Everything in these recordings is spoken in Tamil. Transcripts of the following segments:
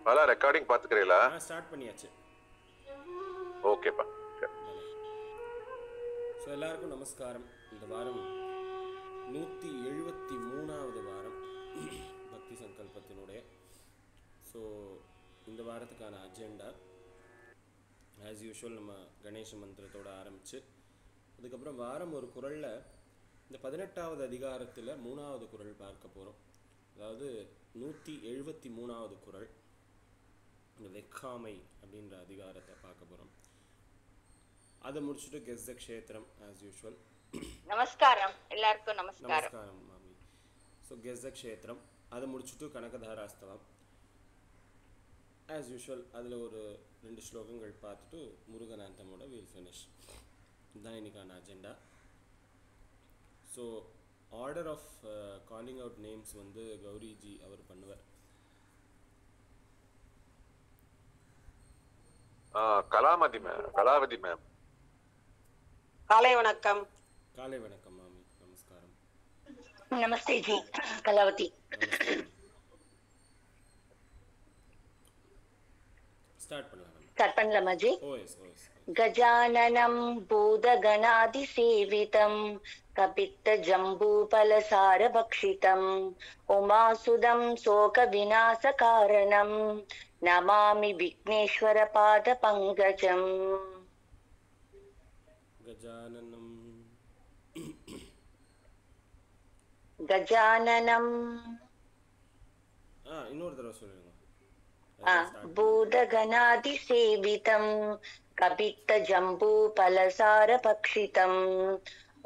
Hello recording பாத்துக்கிறீங்களா? ஸ்டார்ட் பண்ணியாச்சு. ஓகேப்பா. ஸோ எல்லாருக்கும் நமஸ்காரம். இந்த வாரம் 173வது வாரம் பக்தி சங்கல்பத்தினுடைய. ஸோ இந்த வாரத்துக்கான அஜெண்டா ஆஸ் யூஷுவல் நம்ம கணேச மந்திரத்தோடு ஆரம்பித்து அதுக்கப்புறம் வாரம் ஒரு குறளில் இந்த 18வது அதிகாரத்தில் 3வது குறள் பார்க்க போகிறோம். அதாவது 173வது குறள், இந்த வெக்காமை அப்படின்ற அதிகாரத்தை பார்க்க போகிறோம். அதை முடிச்சுட்டு கெஸ் த க்ஷேத்திரம் ஆஸ் யூஷுவல். நமஸ்காரம் எல்லாருக்கும் நமஸ்காரம். நமஸ்காரம் மாமி. ஸோ கெஸ் த க்ஷேத்திரம் அதை முடிச்சுட்டு கனகதாராஸ்தவம் ஆஸ் யூஷுவல். அதில் ஒரு 2 ஸ்லோகங்கள் பார்த்துட்டு முருகனாந்தமோட வீல் ஃபினிஷ். இதுதான் இன்னைக்கான agenda. So order of calling out names வந்து கௌரிஜி அவர் பண்ணுவார். கலாவதி மேம். காலை வணக்கம். காலை வணக்கம் மாமி. நமஸ்காரம். நமஸ்தே ஜி. கலாவதி. ஸ்டார்ட் பண்ணலாம். ஸ்டார்ட் பண்ணலாமா ஜி? ஓஎஸ். கஜானனம் பூதகணாதிசேவிதம் கபித்த ஜம்பூபலசார பக்ஷிதம் உமாசுதம் சோக விநாச காரணம் நமாமி விக்னேஸ்வர பாத பங்கஜம். கஜானனம் கஜானனம் இன்னொரு தடவை சொல்லுங்க. பூதகணாதிசேவிதம் கபித்த ஜம்பூபலசார பக்ஷிதம்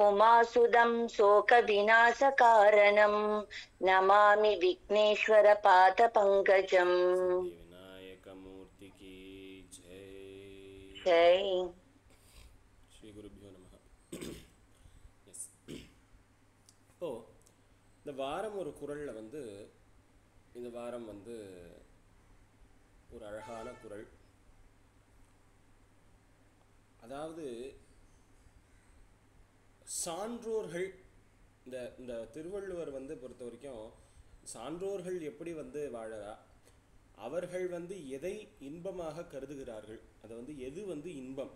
உமாசுதம் சோக விநாச காரணம் நமாமி விக்னேஸ்வர பாத பங்கஜம். விநாயகமூர்த்தி கி ஜெய். ஜெய். ஸ்ரீ குருபியோ நமஹ. எஸ். இப்போ இந்த வாரம் ஒரு குறளில் வந்து இந்த வாரம் வந்து ஒரு அழகான குறள். அதாவது சான்றோர்கள், இந்த திருவள்ளுவர் வந்து பொறுத்த வரைக்கும் சான்றோர்கள் எப்படி வந்து வாழறா, அவர்கள் வந்து எதை இன்பமாக கருதுகிறார்கள், அதை வந்து எது வந்து இன்பம்,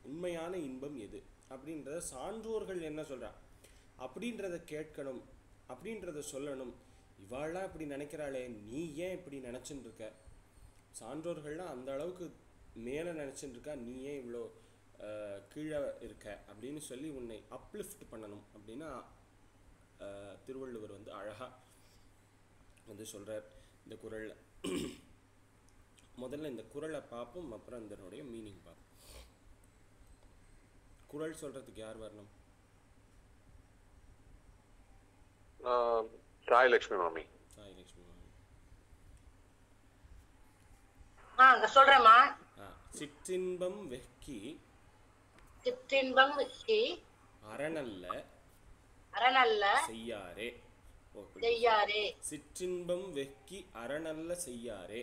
உண்மையான இன்பம் எது அப்படின்றத சான்றோர்கள் என்ன சொல்கிறா அப்படின்றத கேட்கணும், அப்படின்றத சொல்லணும். இவாள்லாம் இப்படி நினைக்கிறாளே, நீ ஏன் இப்படி நினச்சின்னு இருக்க, சான்றோர்கள்லாம் அந்த அளவுக்கு மேலே நினச்சின்னு இருக்கா, நீ ஏன் இவ்வளோ கீழே இருக்க அப்படின்னு சொல்லி உன்னை அப்லிஃப்ட் பண்ணணும் அப்படின்னா திருவள்ளுவர் வந்து அழகாக வந்து சொல்கிறார் இந்த குறளில். முதல்ல இந்த குறளை பார்ப்போம், அப்புறம் இதனுடைய மீனிங் பார்ப்போம். குறள் சொல்கிறதுக்கு யார் வரணும்? சாய்லக்ஷ்மி மாமி. சாய்லக்ஷ்மி மாமி. சொல்றேம்மா. சிற்றின்பம் வெக்கி சிற்றின்பம் வெக்கி அரணல்ல செய்யாரே. செய்யாரே. சிற்றின்பம் வெக்கி அரணல்ல செய்யாரே.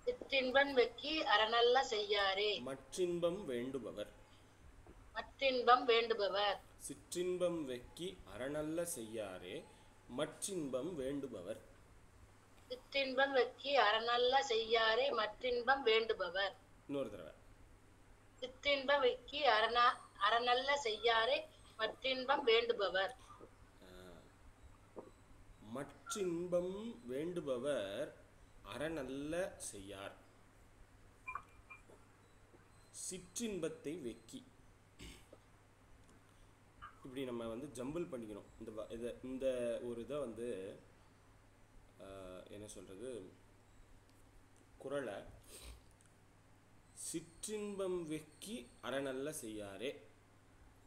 சிற்றின்பம் வெக்கி அரணல்ல செய்யாரே. மற்றின்பம் வேண்டுபவர். மற்றின்பம் வேண்டுபவர். சிற்றின்பம் வெக்கி அரணல்ல செய்யாரே மற்றின்பம் வேண்டுபவர். சிற்றின்பம் வெக்கி அரணல்ல செய்யாரே மற்றின்பம் வேண்டுபவர். இன்னொரு தடவை. சிற்றின்பம் வெக்கி அரணல்ல செய்யாரே மற்றின்பம் வேண்டுபவர். மற்றின்பம் வேண்டுபவர் அரணல்ல செய்யார். சிற்றின்பத்தை வெக்கி. இப்படி நம்ம வந்து ஜம்பிள் பண்ணிக்கணும். இந்த ஒரு இதை வந்து என்ன சொல்கிறது, குறளை சிற்றின்பம் வெக்கி அரணல்ல செய்யாரே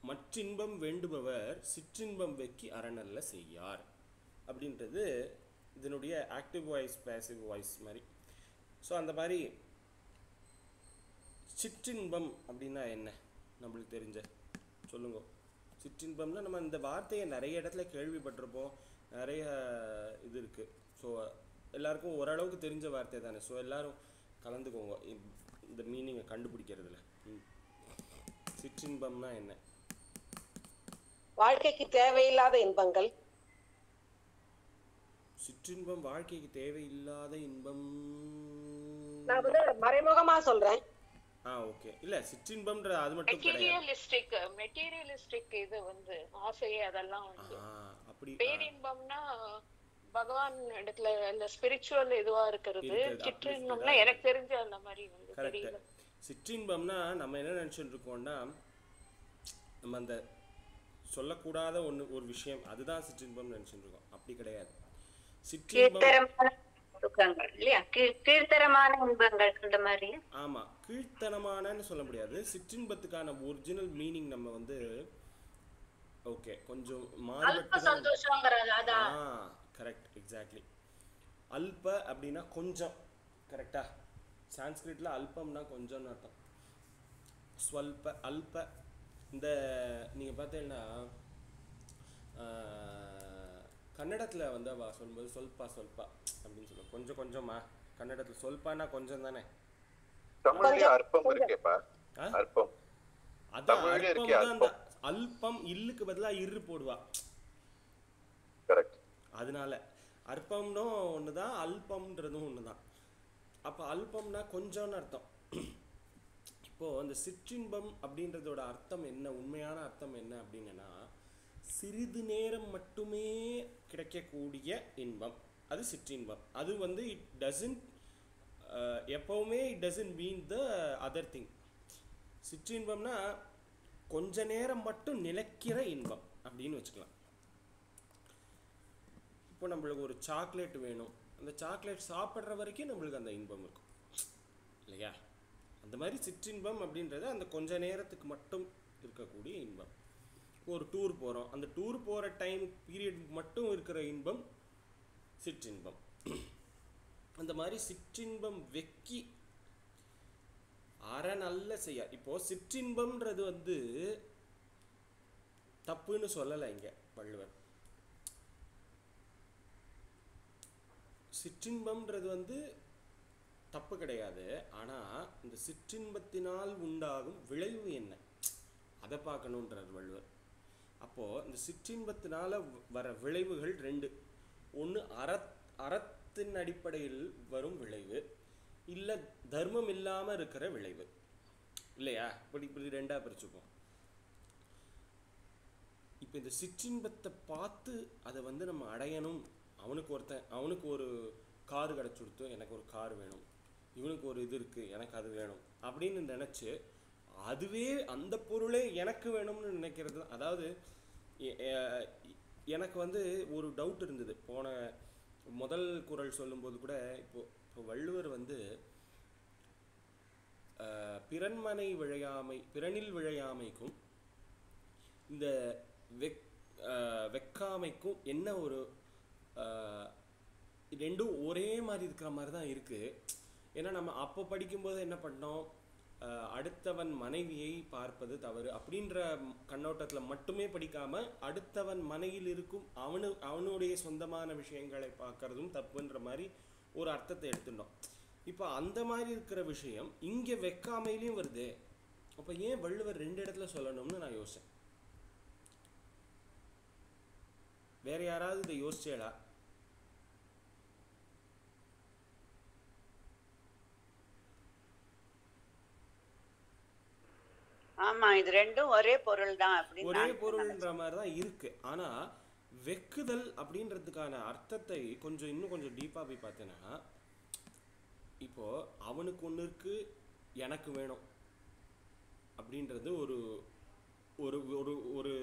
மற்றின்பம் வேண்டுபவர் சிற்றின்பம் வெக்கி அரணல்ல செய்யார் அப்படின்றது இதனுடைய ஆக்டிவ் வாய்ஸ் பேசிவ் வாய்ஸ் மாதிரி. ஸோ அந்த மாதிரி சிற்றின்பம் அப்படின்னா என்ன நம்மளுக்கு தெரிஞ்ச சொல்லுங்க. சிற்றின்பம்னா நம்ம இந்த வார்த்தையை நிறைய இடத்துல கேள்விப்பட்டிருப்போம், நிறைய இது இருக்குது. ஸோ எல்லாருக்கும் ஓரளவுக்கு தெரிஞ்ச வார்த்தை தானே. ஸோ எல்லோரும் கலந்துக்கோங்க இந்த மீனிங்கை கண்டுபிடிக்கிறதுல. சிற்றின்பம்னா என்ன? வாழ்க்கைக்கு தேவையில்லாத இன்பங்கள். சிற்றின்பம் வாழ்க்கைக்கு தேவையில்லாத இன்பம் நான் வந்து மறைமுகமா சொல்றேன். ஓகே. இல்ல சிற்றின்பம்ன்ற அது மட்டும் கிடையாது. மெட்டீரியலிஸ்டிக் இது வந்து ஆசை அதெல்லாம் வந்து அப்படி பேரின்பம்னா பகவான் இடத்துல இந்த ஸ்பிரிச்சுவல் இதுவா இருக்கிறது. சிற்றின்பம்னா எனக்கு தெரிஞ்ச அந்த மாதிரி வந்து தெரியல. சிற்றின்பம்னா நம்ம என்ன நினைச்சிட்டு இருக்கோம்னா நம்ம அந்த சொல்லக்கூடாத ஒரு விஷயம் அதுதான் சிற்றின்பம் நினைச்சிட்டு இருக்கோம். அப்படி கிடையாது. ஆமா, கீழ்த்தனமானன்னு சொல்ல முடியாது. சிற்றின்பத்துக்கான ஒரிஜினல் மீனிங் நம்ம வந்து ஓகே கொஞ்சம் கரெக்ட், எக்ஸாக்ட்லி. அல்ப அப்படின்னா கொஞ்சம், கரெக்டா? சான்ஸ்கிரிட்ல அல்பம்னா கொஞ்சம்னு அர்த்தம். ஸ்வல்ப, அல்ப. இந்த நீங்க பார்த்தீங்கன்னா கன்னடத்துல வந்து அவ சொல்லும்போது சொல்பா சொல்பா அப்படின்னு சொல்லுவோம். கொஞ்சம் கொஞ்சமா கன்னடத்துல சொல்பானா கொஞ்சம் தானே. அற்பம் இருக்கேப்பா. அற்பம் அதான் அல்பம் இல்லுக்கு பதிலா இரு போடுவா. கரெக்ட். அதனால அற்பம்னும் ஒண்ணுதான், அல்பம்ன்றதும் ஒண்ணுதான். அப்ப அல்பம்னா கொஞ்சம்னு அர்த்தம். இப்போ அந்த சிற்றின்பம் அப்படின்றதோட அர்த்தம் என்ன, உண்மையான அர்த்தம் என்ன அப்படின்னா சிறிது நேரம் மட்டுமே கிடைக்கக்கூடிய இன்பம், அது சிற்றின்பம். அது வந்து இட் டசன்ட் எப்பவுமே it doesn't mean the other thing. சிற்றின்பம்னா கொஞ்ச நேரம் மட்டும் நிலைக்கிற இன்பம் அப்படின்னு வச்சுக்கலாம். இப்போ நம்மளுக்கு ஒரு சாக்லேட் வேணும், அந்த சாக்லேட் சாப்பிட்ற வரைக்கும் நம்மளுக்கு அந்த இன்பம் இருக்கும் இல்லையா? அந்த மாதிரி சிற்றின்பம் அப்படின்றது அந்த கொஞ்ச நேரத்துக்கு மட்டும் இருக்கக்கூடிய இன்பம். ஒரு டூர் போகிறோம், அந்த டூர் போகிற டைம் பீரியட் மட்டும் இருக்கிற இன்பம் சிற்றின்பம். அந்த மாதிரி சிற்றின்பம் வெக்கி அறநல்ல செய்ய. இப்போ சிற்றின்பம்ன்றது வந்து தப்புன்னு சொல்லலை இங்க வள்ளுவர். சிற்றின்பம்ன்றது வந்து தப்பு கிடையாது. ஆனா இந்த சிற்றின்பத்தினால் உண்டாகும் விளைவு என்ன அதை பார்க்கணுன்றார் வள்ளுவர். அப்போ இந்த சிற்றின்பத்தினால வர விளைவுகள் ரெண்டு. ஒன்று அறத்தின் அடிப்படையில் வரும் விளைவு, இல்லை தர்மம் இல்லாமல் இருக்கிற விளைவு இல்லையா? இப்படி ரெண்டா பிரிச்சுப்போம். இப்போ இந்த சிற்றின்பத்தை பார்த்து அதை வந்து நம்ம அடையணும். அவனுக்கு ஒரு காரு கிடச்சுடுத்து, எனக்கு ஒரு கார் வேணும், இவனுக்கு ஒரு இது இருக்குது எனக்கு அது வேணும் அப்படின்னு நினச்சி அதுவே அந்த பொருளே எனக்கு வேணும்னு நினைக்கிறது. அதாவது எனக்கு வந்து ஒரு டவுட் இருந்தது போன முதல் குறள் சொல்லும்போது கூட. இப்போ வள்ளுவர் வந்து பிறனில் விழையாமைக்கும் இந்த வெக்காமைக்கும் என்ன ஒரு ரெண்டும் ஒரே மாதிரி இருக்கிற மாதிரி தான் இருக்குது. ஏன்னா நம்ம அப்போ படிக்கும்போது என்ன பண்ணோம், அடுத்தவன் மனைவியை பார்ப்பது தவறு அப்படின்ற கண்ணோட்டத்தில் மட்டுமே படிக்காம அடுத்தவன் மனையில் இருக்கும் அவனுடைய சொந்தமான விஷயங்களை பார்க்கறதும் தப்புன்ற மாதிரி ஒரு அர்த்தத்தை எடுத்துட்டோம். இப்போ அந்த மாதிரி இருக்கிற விஷயம் இங்கே வெக்காமையிலையும் வருது. அப்போ ஏன் வள்ளுவர் ரெண்டு இடத்துல சொல்லணும்னு நான் யோசிச்சேன். வேற யாராவது இதை யோசிச்சேடா? ஆமா, இது ரெண்டும் ஒரே பொருள் தான். ஒரே பொருள்ன்ற மாதிரி தான் இருக்கு. ஆனா வெக்குதல் அப்படின்றதுக்கான அர்த்தத்தை இன்னும் கொஞ்சம் டீப்பா போய் பார்த்தேன்னா, இப்போ அவனுக்கு ஒன்று இருக்கு எனக்கு வேணும் அப்படின்றது ஒரு ஒரு ஒரு ஒரு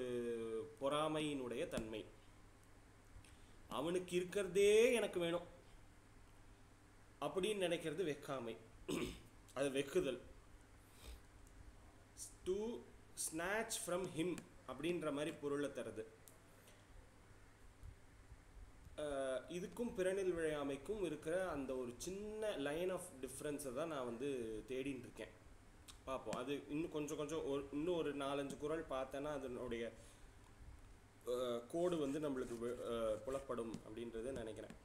பொறாமையினுடைய தன்மை. அவனுக்கு இருக்கிறதே எனக்கு வேணும் அப்படின்னு நினைக்கிறது வெக்காமை. அது வெக்குதல். டு ஸ்நாச் ஃப்ரம் ஹிம் அப்படின்ற மாதிரி பொருளை தருது. இதுக்கும் பிறனில் விழையாமைக்கும் இருக்கிற அந்த ஒரு சின்ன லைன் ஆஃப் டிஃப்ரென்ஸை தான் நான் வந்து தேடின்னு இருக்கேன். பார்ப்போம். அது இன்னும் கொஞ்சம் இன்னும் ஒரு 4-5 குறள் பார்த்தேன்னா அதனுடைய கோடு வந்து நம்மளுக்கு புலப்படும் அப்படின்றது நினைக்கிறேன்.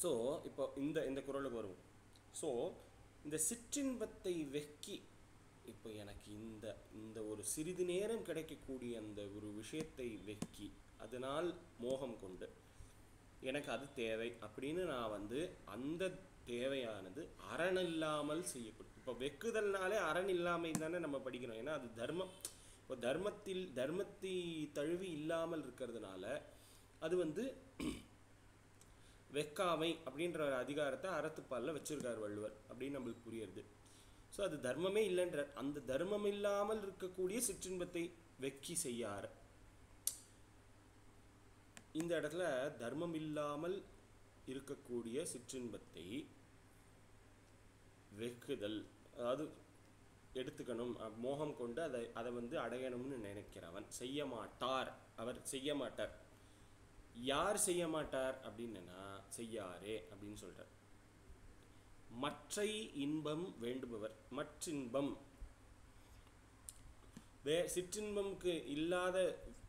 ஸோ இப்போ இந்த குறளுக்கு வருவோம். ஸோ இந்த சிற்றின்பத்தை வெக்கி, இப்போ எனக்கு இந்த ஒரு சிறிது நேரம் கிடைக்கக்கூடிய அந்த ஒரு விஷயத்தை வெக்கி அதனால் மோகம் கொண்டு எனக்கு அது தேவை அப்படின்னு நான் வந்து அந்த தேவையானது அரண் இல்லாமல் செய்யக்கூடும். இப்போ வெக்குதல்னாலே அரண் இல்லாமை தானே நம்ம படிக்கிறோம். ஏன்னா அது தர்மம். இப்போ தர்மத்தை தழுவி இல்லாமல் இருக்கிறதுனால அது வந்து வெக்காமை அப்படின்ற ஒரு அதிகாரத்தை அறத்துப்பாலில் வச்சிருக்கார் வள்ளுவர் அப்படின்னு நம்மளுக்கு புரியுது. ஸோ அது தர்மமே இல்லைன்ற அந்த தர்மம் இல்லாமல் இருக்கக்கூடிய சிற்றின்பத்தை வெக்கி செய்யார். இந்த இடத்துல தர்மம் இல்லாமல் இருக்கக்கூடிய சிற்றின்பத்தை வெக்குதல், அதாவது எடுத்துக்கணும், மோகம் கொண்டு அதை வந்து அடையணும்னு நினைக்கிறவன் செய்ய மாட்டார். அவர் செய்ய மாட்டார். யார் செய்ய மாட்டார் அப்படின்னா செய்யாரே அப்படின்னு சொல்றார். மற்றை இன்பம் வேண்டுபவர். மற்றின்பம் சிற்றின்பம்க்கு இல்லாத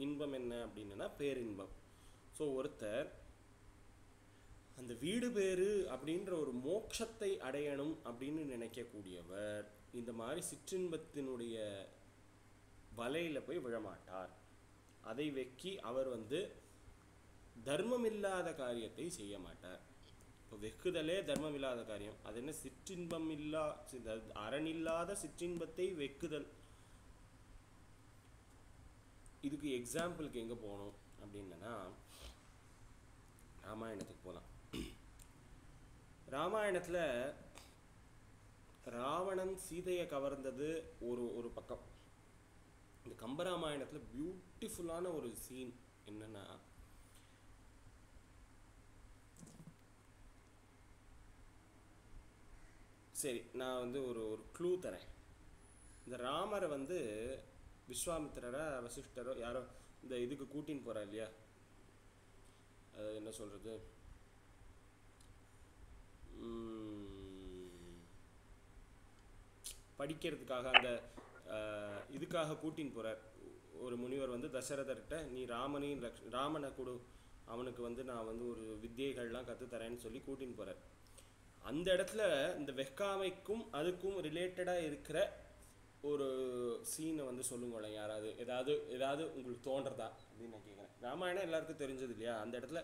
இன்பம் என்ன அப்படின்னா பேரின்பம். ஸோ ஒருத்தர் அந்த வீடு பேரு அப்படின்ற ஒரு மோட்சத்தை அடையணும் அப்படின்னு நினைக்கக்கூடியவர் இந்த மாதிரி சிற்றின்பத்தினுடைய வலையில போய் விழமாட்டார். அதை வெக்கி அவர் வந்து தர்மம் இல்லாத காரியத்தை செய்ய மாட்டார். இப்போ வெக்குதலே தர்மம் இல்லாத காரியம். அது என்ன? சிற்றின்பம் அறனில்லாத சிற்றின்பத்தை வெக்குதல். இதுக்கு எக்ஸாம்பிளுக்கு எங்க போகணும் அப்படின்னா ராமாயணத்துக்கு போகலாம். ராமாயணத்துல ராவணன் சீதையை கவர்ந்தது ஒரு பக்கம். இந்த கம்பராமாயணத்துல பியூட்டிஃபுல்லான ஒரு சீன் என்னன்னா, சரி நான் வந்து ஒரு க்ளூ தரேன். இந்த ராமரை வந்து விஸ்வாமித்திரரா வசிஷ்டரோ யாரோ இந்த இதுக்கு கூட்டின்னு போறா இல்லையா, என்ன சொல்றது, படிக்கிறதுக்காக அந்த இதுக்காக கூட்டின்னு போறார். ஒரு முனிவர் வந்து தசரதர்கிட்ட நீ ராமனை கொடு, அவனுக்கு வந்து நான் வந்து ஒரு வித்தியைகள்லாம் கற்றுத்தரேன்னு சொல்லி கூட்டின்னு போறார். அந்த இடத்துல இந்த வெக்காமைக்கும் அதுக்கும் ரிலேட்டடாக இருக்கிற ஒரு சீனை வந்து சொல்லுங்களேன். யாராவது ஏதாவது உங்களுக்கு தோன்றதா அப்படின்னு நான் கேட்குறேன். ராமாயணம் எல்லாருக்கும் தெரிஞ்சது இல்லையா? அந்த இடத்துல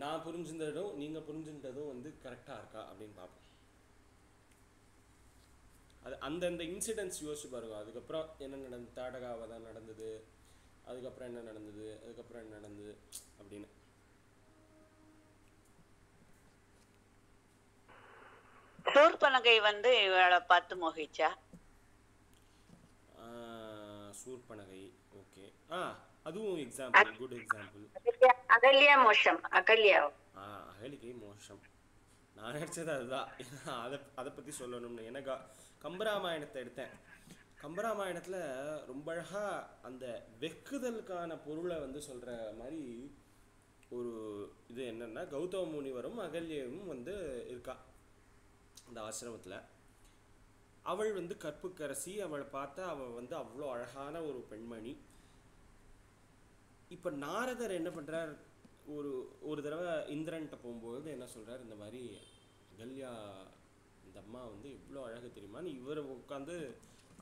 நான் புரிஞ்சின்றதும் நீங்கள் புரிஞ்சுன்றதும் வந்து கரெக்டாக இருக்கா அப்படின்னு பார்ப்போம். அது அந்தந்த இன்சிடென்ட்ஸ் யோசிச்சு பாருங்க. அதுக்கப்புறம் என்ன நடந்தது, தாடகாவதான் நடந்தது, அதுக்கப்புறம் என்ன நடந்தது, அதுக்கப்புறம் என்ன நடந்தது அப்படின்னு. சூர்பனகை வந்து இவளை பார்த்து மோகிச்சா? சூர்பனகை, ஓகே, அதுவும் எக்ஸாம்பிள், குட் எக்ஸாம்பிள். அகல்யா மோஷம், அகலிகை மோஷம். நான் நினைச்சது அதுதான். அதை பத்தி சொல்லணும்னு எனக்கு கம்பராமாயணத்தை எடுத்தேன். கம்பராமாயணத்துல ரொம்ப அழகா அந்த வெக்குதலுக்கான பொருளை வந்து சொல்ற மாதிரி ஒரு இது என்னன்னா, கௌதம முனிவரும் அகல்யாவும் வந்து இருக்கா அந்த ஆசிரமத்தில். அவள் வந்து கற்புக்கரசி. அவளை பார்த்தா அவள் வந்து அவ்வளோ அழகான ஒரு பெண்மணி. இப்போ நாரதர் என்ன பண்ணுறார், ஒரு தடவை இந்திரன்ட்ட போகும்போது என்ன சொல்கிறார், இந்த மாதிரி அகல்யா இந்த அம்மா வந்து இவ்வளோ அழகு தெரியுமான்னு இவரை உட்காந்து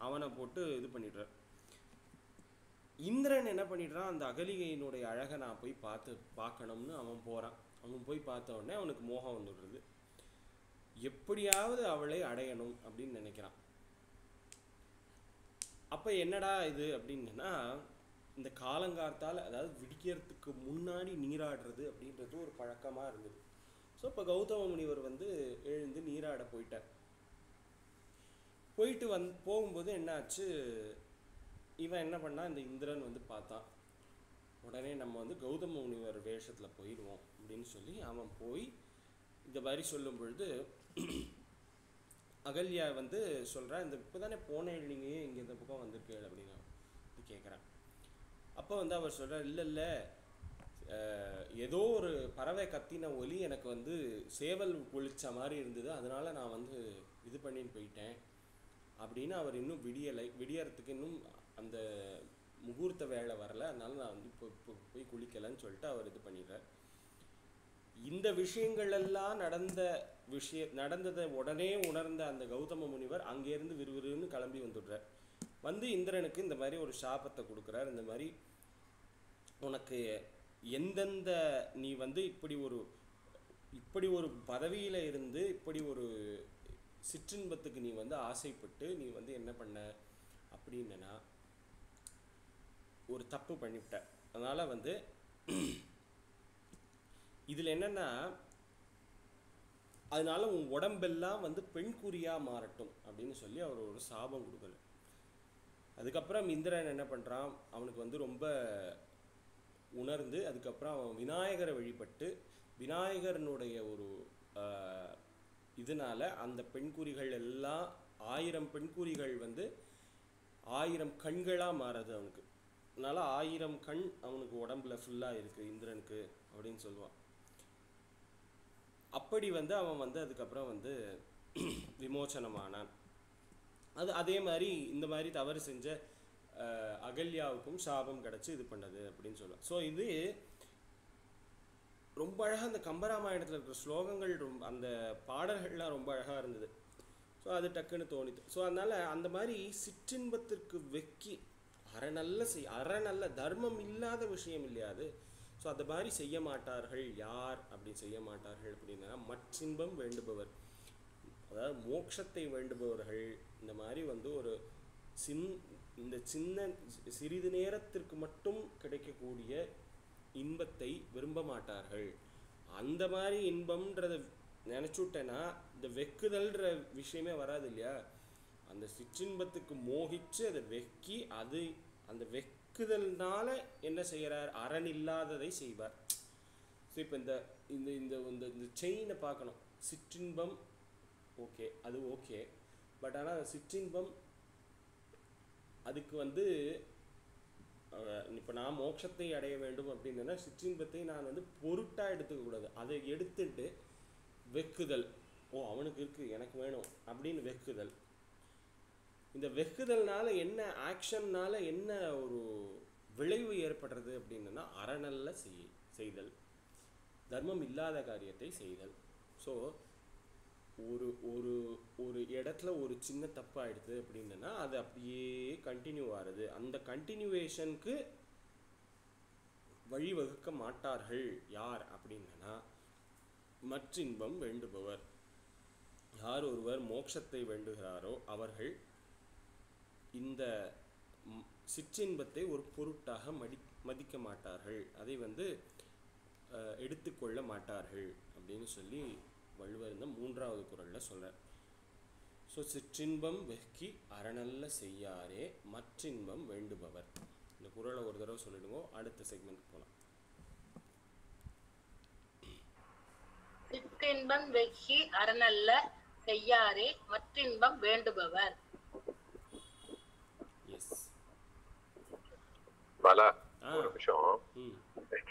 அவனை போட்டு இது பண்ணிடுறார். இந்திரன் என்ன பண்ணிடுறான், அந்த அகலிகையினுடைய அழகை நான் போய் பார்க்கணும்னு அவன் போகிறான். அவன் போய் பார்த்த உடனே அவனுக்கு மோகம் வந்துடுறது. எப்படியாவது அவளை அடையணும் அப்படின்னு நினைக்கிறான். அப்போ என்னடா இது அப்படின்னா, இந்த காலங்கார்த்தால், அதாவது விடிக்கிறதுக்கு முன்னாடி நீராடுறது அப்படின்றது ஒரு பழக்கமாக இருந்தது. ஸோ இப்போ கௌதம முனிவர் வந்து எழுந்து நீராட போயிட்டு போகும்போது என்னாச்சு, இவன் என்ன பண்ணா, இந்த இந்திரன் வந்து பார்த்தான். உடனே நம்ம வந்து கௌதம முனிவர் வேஷத்தில் போயிடுவோம் அப்படின்னு சொல்லி அவன் போய் இந்த மாதிரி சொல்லும் பொழுது அகல்யா வந்து சொல்கிறா, இந்த இப்போ தானே போனேன் நீங்கள் இங்கே இந்த பக்கம் வந்திருக்கு அப்படின்னு கேட்குறான். அப்போ வந்து அவர் சொல்கிறார், இல்லை ஏதோ ஒரு பறவை கத்தின ஒலி எனக்கு வந்து சேவல் ஒழிச்ச மாதிரி இருந்தது, அதனால நான் வந்து இது பண்ணின்னு போயிட்டேன் அப்படின்னு. அவர் இன்னும் விடியறதுக்கு இன்னும் அந்த முகூர்த்த வேலை வரல, அதனால நான் வந்து இப்போ போய் குளிக்கலைன்னு சொல்லிட்டு அவர் இது பண்ணிடுறார். இந்த விஷயங்கள் எல்லாம் நடந்ததை உடனே உணர்ந்த அந்த கௌதம முனிவர் அங்கேருந்து விறுவிறுன்னு கிளம்பி வந்துடுறார். வந்து இந்திரனுக்கு இந்த மாதிரி ஒரு சாபத்தை கொடுக்குறார். இந்த மாதிரி உனக்கு எந்தெந்த நீ வந்து இப்படி இப்படி ஒரு பதவியில் இருந்து இப்படி ஒரு சிற்றின்பத்துக்கு நீ வந்து ஆசைப்பட்டு நீ வந்து என்ன பண்ண அப்படின்னா ஒரு தப்பு பண்ணிவிட்ட. அதனால் வந்து இதில் என்னென்னா அதனால உன் உடம்பெல்லாம் வந்து பெண்குறியாக மாறட்டும் அப்படின்னு சொல்லி அவர் ஒரு சாபம் கொடுக்கல. அதுக்கப்புறம் இந்திரன் என்ன பண்ணுறான், அவனுக்கு வந்து ரொம்ப உணர்ந்து அதுக்கப்புறம் அவன் விநாயகரை வழிபட்டு விநாயகரனுடைய ஒரு இதனால அந்த பெண்குறிகள் எல்லாம் 1000 பெண்குறிகள் வந்து 1000 கண்களாக மாறுது அவனுக்கு. அதனால 1000 கண் அவனுக்கு உடம்புல ஃபுல்லாக இருக்குது இந்திரனுக்கு அப்படின்னு சொல்லுவான். அப்படி வந்து அவன் வந்து அதுக்கப்புறம் வந்து விமோச்சனமானான். அதே மாதிரி இந்த மாதிரி தவறு செஞ்ச அகல்யாவுக்கும் சாபம் கிடச்சி இது பண்ணது அப்படின்னு சொல்லுவான். ஸோ இது ரொம்ப அழகாக அந்த கம்பராமாயணத்தில் இருக்கிற ஸ்லோகங்கள் ரொம்ப அந்த பாடல்கள்லாம் ரொம்ப அழகாக இருந்தது. ஸோ அது டக்குன்னு தோணிது. ஸோ அதனால் அந்த மாதிரி சிற்றின்பத்திற்கு வெக்கி அறநல்ல தர்மம் இல்லாத விஷயம் இல்லையா அது. ஸோ அந்த மாதிரி செய்ய மாட்டார்கள். யார் அப்படி செய்ய மாட்டார்கள் அப்படின்னா மற்றின்பம் வேண்டுபவர், அதாவது மோட்சத்தை வேண்டுபவர்கள். இந்த மாதிரி வந்து ஒரு இந்த சின்ன சிறிது நேரத்திற்கு மட்டும் கிடைக்கக்கூடிய இன்பத்தை விரும்ப மாட்டார்கள். அந்த மாதிரி இன்பம்ன்றத நினச்சுட்டேன்னா இந்த வெக்குதல்ன்ற விஷயமே வராது இல்லையா. அந்த சிற்றின்பத்துக்கு மோகிச்சு அதை வெக்கி அது அந்த வெக்குதல்னால என்ன செய்கிறார், அரண் இல்லாததை செய்வார். ஸோ இப்போ இந்த இந்த இந்த இந்த செயினை பார்க்கணும். சிற்றின்பம் ஓகே, அது ஓகே. பட் ஆனால் சிற்றின்பம் அதுக்கு வந்து இப்போ நான் மோட்சத்தை அடைய வேண்டும் அப்படின்னா சிற்றின்பத்தை நான் வந்து பொருட்டாக எடுத்துக்கக்கூடாது. அதை எடுத்துட்டு வெக்குதல், ஓ அவனுக்கு இருக்குது எனக்கு வேணும் அப்படின்னு வெக்குதல். இந்த வெக்குதல்னால என்ன ஆக்ஷன்னால என்ன ஒரு விளைவு ஏற்படுறது அப்படின்னா அறநல்ல செய்தல், தர்மம் இல்லாத காரியத்தை செய்தல். ஸோ ஒரு ஒரு ஒரு இடத்துல ஒரு சின்ன தப்பு ஆயிடுது அப்படின்னா அது அப்படியே கண்டினியூ ஆகுது. அந்த கண்டினியூவேஷனுக்கு வழிவகுக்க மாட்டார்கள். யார் அப்படின்னா மற்றின்பம் வேண்டுபவர். யார் ஒருவர் மோட்சத்தை வேண்டுகிறாரோ அவர்கள் இந்த சிற்றின்பத்தை ஒரு பொருட்டாக மதிக்க மாட்டார்கள், அதை வந்து எடுத்துக்கொள்ள மாட்டார்கள் அப்படின்னு சொல்லி வள்ளுவர் இந்த 3வது குறளில் சொல்கிறார். ஸோ சிற்றின்பம் வெக்கி அறநல்ல செய்யாரே மற்றின்பம் வேண்டுபவர். இந்த குறளை ஒரு தடவை சொல்லிடுங்க, அடுத்த செக்மெண்ட் போகலாம். சிற்றின்பம் வெக்கி அறநல்ல செய்யாரே மற்றின்பம் வேண்டுபவர். எஸ் பாலா, ஒரு நிமிஷம்.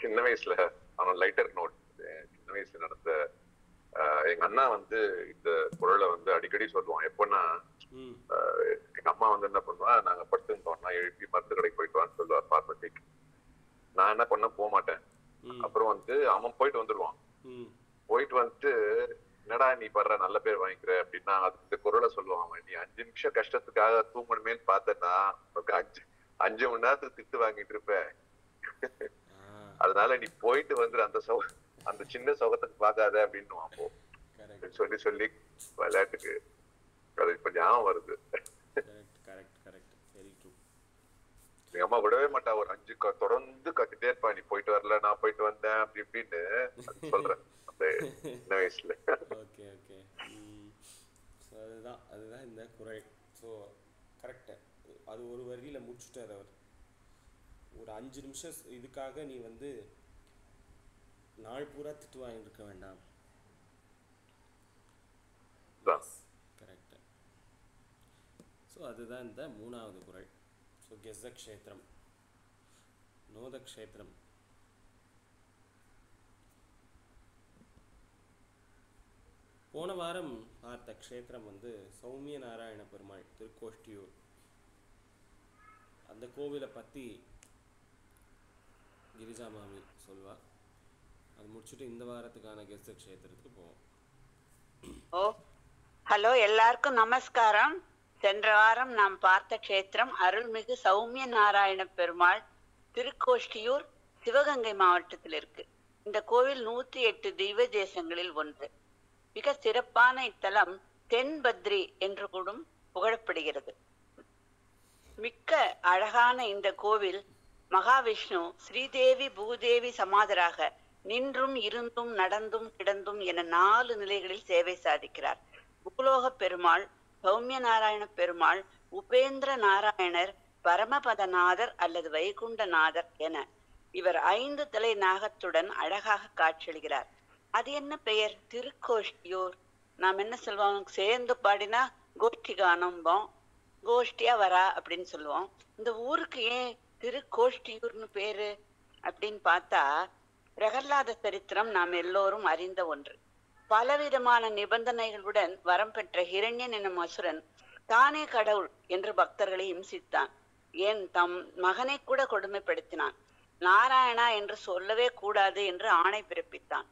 சின்ன வயசுல அவன் லைட்டர் நோட், சின்ன வயசுல நடந்த எங்க அண்ணா வந்து இந்த குரலை வந்து அடிக்கடி சொல்லுவான். எப்பன்னா எங்க அம்மா வந்து என்ன பண்ணுவா, நாங்க படுத்துட்டோம்னா எழுப்பி மருந்து கடைக்கு போயிட்டு வான்னு சொல்லுவார், பார்மசிக்கு. நான் என்ன பண்ண போக மாட்டேன். அப்புறம் வந்து அவன் போயிட்டு வந்துடுவான். போயிட்டு வந்துட்டு என்னடா நீ படுற நல்ல பேர் வாங்கிக்கிற அப்படின்னா அதுக்கு இந்த குரலை சொல்லுவான். நீ 5 நிமிஷம் கஷ்டத்துக்காக தூங்கணுமேன்னு பார்த்தேன்னா 5 மணி நேரத்துக்கு திட்டு வாங்கிட்டு இருப்ப. அதனால நீ போயிட்டு வந்துரு, அந்த சின்ன சுகத்துக்கு பார்க்காத அப்படின்னு அப்போ சொல்லி சொல்லி விளையாட்டுக்கு அது இப்ப ஞாபகம் வருது. எங்க அம்மா விடவே மாட்டா, ஒரு 5 தொடர்ந்து கத்திட்டே இருப்பா, நீ போயிட்டு வரல நான் போயிட்டு வந்தேன் அப்படி இப்படின்னு சொல்றேன் அந்த சின்ன வயசுல. Okay okay. அதுதான் இந்த குறள். ஸோ கரெக்டு, அது ஒரு வரியில் முடிச்சுட்டார் அவர். ஒரு 5 நிமிஷம் இதுக்காக நீ வந்து நாள் பூரா திட்டு வாங்கிட்டு இருக்க வேண்டாம். கரெக்டு. ஸோ அதுதான் இந்த 3வது குறள். ஸோ கெஸ்ஸ க்ஷேத்திரம் நோத க்ஷேத்திரம். போன வாரம் பார்த்த க்ஷேத்திரம் வந்து சௌமிய நாராயண பெருமாள் திருக்கோஷ்டியூர். அந்த கோவிலை பற்றி கிரிஜா மாமி சொல்வா. அது முடிச்சுட்டு இந்த வாரத்துக்கான கெஸ்ட் க்ஷேத்திரத்துக்கு போவோம். ஓ ஹலோ, எல்லாருக்கும் நமஸ்காரம். சென்ற வாரம் நாம் பார்த்த க்ஷேத்திரம் அருள்மிகு சௌமிய நாராயண பெருமாள் திருக்கோஷ்டியூர், சிவகங்கை மாவட்டத்தில் இருக்கு. இந்த கோவில் 108 தெய்வ தேசங்களில் ஒன்று. மிக சிறப்பான இத்தலம் தென்பத்ரி என்று கூடும் புகழப்படுகிறது. மிக்க அழகான இந்த கோவில் மகாவிஷ்ணு ஸ்ரீதேவி பூதேவி சமாதராக நின்றும் இருந்தும் நடந்தும் கிடந்தும் என 4 நிலைகளில் சேவை சாதிக்கிறார். பூலோக பெருமாள், சௌமிய நாராயண பெருமாள், உபேந்திர நாராயணர், பரமபதநாதர் அல்லது வைகுண்டநாதர் என இவர் 5 தலை நாகத்துடன் அழகாக காட்சியளிக்கிறார். அது என்ன பெயர்? திருக்கோஷ்டியூர். நாம் என்ன சொல்லுவோம்? சேர்ந்து பாடினா கோஷ்டி கானம்போம், கோஷ்டியா வரா அப்படின்னு சொல்லுவோம். இந்த ஊருக்கு ஏன் திருக்கோஷ்டியூர்னு பேரு அப்படின்னு பார்த்தா, பிரகலாத சரித்திரம் நாம் எல்லோரும் அறிந்த ஒன்று. பலவிதமான நிபந்தனைகளுடன் வரம் பெற்ற ஹிரண்யன் எனும் அசுரன் தானே கடவுள் என்று பக்தர்களை இம்சித்தான். ஏன் தம் மகனை கூட கொடுமைப்படுத்தினான். நாராயணா என்று சொல்லவே கூடாது என்று ஆணை பிறப்பித்தான்.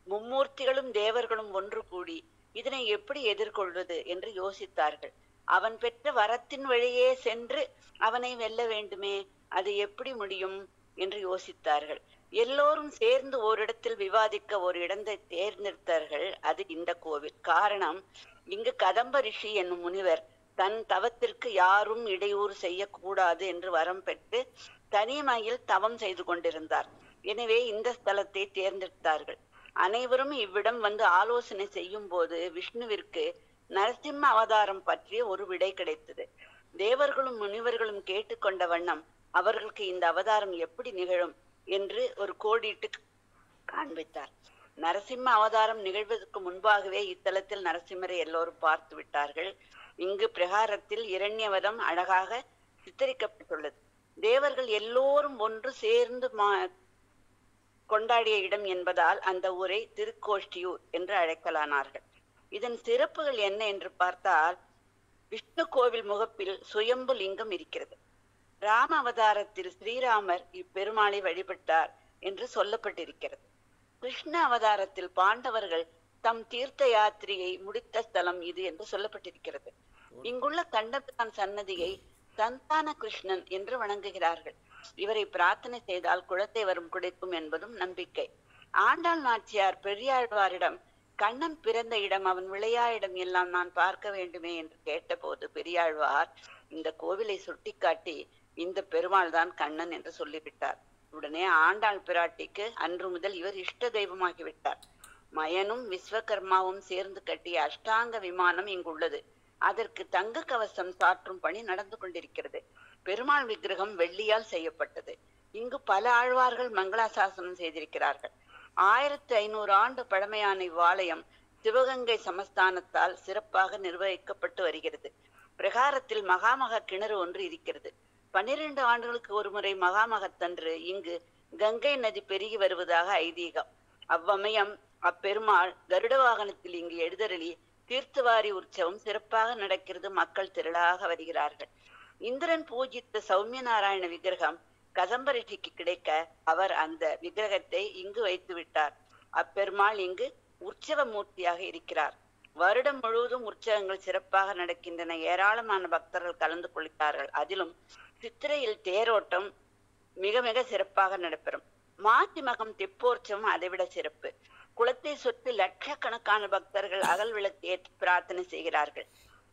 மும்மூர்த்திகளும் தேவர்களும் ஒன்று கூடி இதனை எப்படி எதிர்கொள்வது என்று யோசித்தார்கள். அவன் பெற்ற வரத்தின் வழியே சென்று அவனை வெல்ல வேண்டுமே, அது எப்படி முடியும் என்று யோசித்தார்கள். எல்லோரும் சேர்ந்து ஓரிடத்தில் விவாதிக்க ஒரு இடத்தை தேர்ந்தெடுத்தார்கள். அது இந்த கோவில். காரணம், இங்கு கதம்ப ரிஷி என்னும் முனிவர் தன் தவத்திற்கு யாரும் இடையூறு செய்யக்கூடாது என்று வரம் பெற்று தனிமையில் தவம் செய்து கொண்டிருந்தார். எனவே இந்த ஸ்தலத்தை தேர்ந்தெடுத்தார்கள். அனைவரும் இவ்விடம் வந்து ஆலோசனை செய்யும் போது விஷ்ணுவிற்கு நரசிம்ம அவதாரம் பற்றிய ஒரு விடை கிடைத்தது. தேவர்களும் முனிவர்களும் கேட்டுக்கொண்ட வண்ணம் அவர்களுக்கு இந்த அவதாரம் எப்படி நிகழும் என்று ஒரு கோடிட்டு காண்பித்தார். நரசிம்ம அவதாரம் நிகழ்வதற்கு முன்பாகவே இத்தலத்தில் நரசிம்மரை எல்லோரும் பார்த்து விட்டார்கள். இங்கு பிரகாரத்தில் இரண்யவதம் அழகாக சித்தரிக்கப்பட்டுள்ளது. தேவர்கள் எல்லோரும் ஒன்று சேர்ந்து கொண்டாடிய இடம் என்பதால் அந்த ஊரை திருக்கோஷ்டியூர் என்று அழைக்கலானார்கள். இதன் சிறப்புகள் என்ன என்று பார்த்தால், விஷ்ணு கோவில் முகப்பில் சுயம்பு லிங்கம் இருக்கிறது. ராம அவதாரத்தில் ஸ்ரீராமர் இப்பெருமாளை வழிபட்டார் என்று சொல்லப்பட்டிருக்கிறது. கிருஷ்ண அவதாரத்தில் பாண்டவர்கள் தம் தீர்த்த யாத்திரையை முடித்த ஸ்தலம் இது என்று சொல்லப்பட்டிருக்கிறது. இங்குள்ள கண்டபிரான் சன்னதியை சந்தான கிருஷ்ணன் என்று வணங்குகிறார்கள். இவரை பிரார்த்தனை செய்தால் குழந்தை வரும் கிடைக்கும் என்பதும் நம்பிக்கை. ஆண்டாள் நாச்சியார் பெரியாழ்வாரிடம் கண்ணன் பிறந்த இடம், அவன் விளையா இடம் எல்லாம் நான் பார்க்க வேண்டுமே என்று கேட்டபோது பெரியாழ்வார் இந்த கோவிலை சுட்டிக்காட்டி இந்த பெருமாள் தான் கண்ணன் என்று சொல்லிவிட்டார். உடனே ஆண்டாள் பிராட்டிக்கு அன்று முதல் இவர் இஷ்ட தெய்வமாகிவிட்டார். மயனும் விஸ்வகர்மாவும் சேர்ந்து கட்டிய அஷ்டாங்க விமானம் இங்குள்ளது. அதற்கு தங்க கவசம் சாற்றும் பணி நடந்து கொண்டிருக்கிறது. பெருமாள் விக்கிரகம் வெள்ளியால் செய்யப்பட்டது. இங்கு பல ஆழ்வார்கள் மங்களாசாசனம் செய்திருக்கிறார்கள். 1500 ஆண்டு பழமையான இவ்வாலயம் சிவகங்கை சமஸ்தானத்தால் சிறப்பாக நிர்வகிக்கப்பட்டு வருகிறது. பிரகாரத்தில் மகாமக கிணறு ஒன்று இருக்கிறது. 12 ஆண்டுகளுக்கு ஒரு முறை மகாமகத்தன்று இங்கு கங்கை நதி பெருகி வருவதாக ஐதீகம். அவ்வமயம் அப்பெருமாள் கருட வாகனத்தில் இங்கு எழுதருளி தீர்த்தவாரி உற்சவம் சிறப்பாக நடக்கிறது. மக்கள் திரளாக வருகிறார்கள். இந்திரன் பூஜித்த சௌமிய நாராயண விக்கிரகம் கதம்ப ரிஷிக்கு கிடைக்க அவர் அந்த விக்கிரகத்தை இங்கு வைத்து விட்டார். அப்பெருமாள் இங்கு உற்சவ மூர்த்தியாக இருக்கிறார். வருடம் முழுவதும் உற்சவங்கள் சிறப்பாக நடக்கின்றன. ஏராளமான பக்தர்கள் கலந்து கொள்கிறார்கள். அதிலும் சித்திரையில் தேரோட்டம் மிக மிக சிறப்பாக நடைபெறும். மாசி மகம் தெப்போற்சவம் அதைவிட சிறப்பு. குளத்தை சுற்றி லட்சக்கணக்கான பக்தர்கள் அகல் விளக்கு ஏற்றி பிரார்த்தனை செய்கிறார்கள்.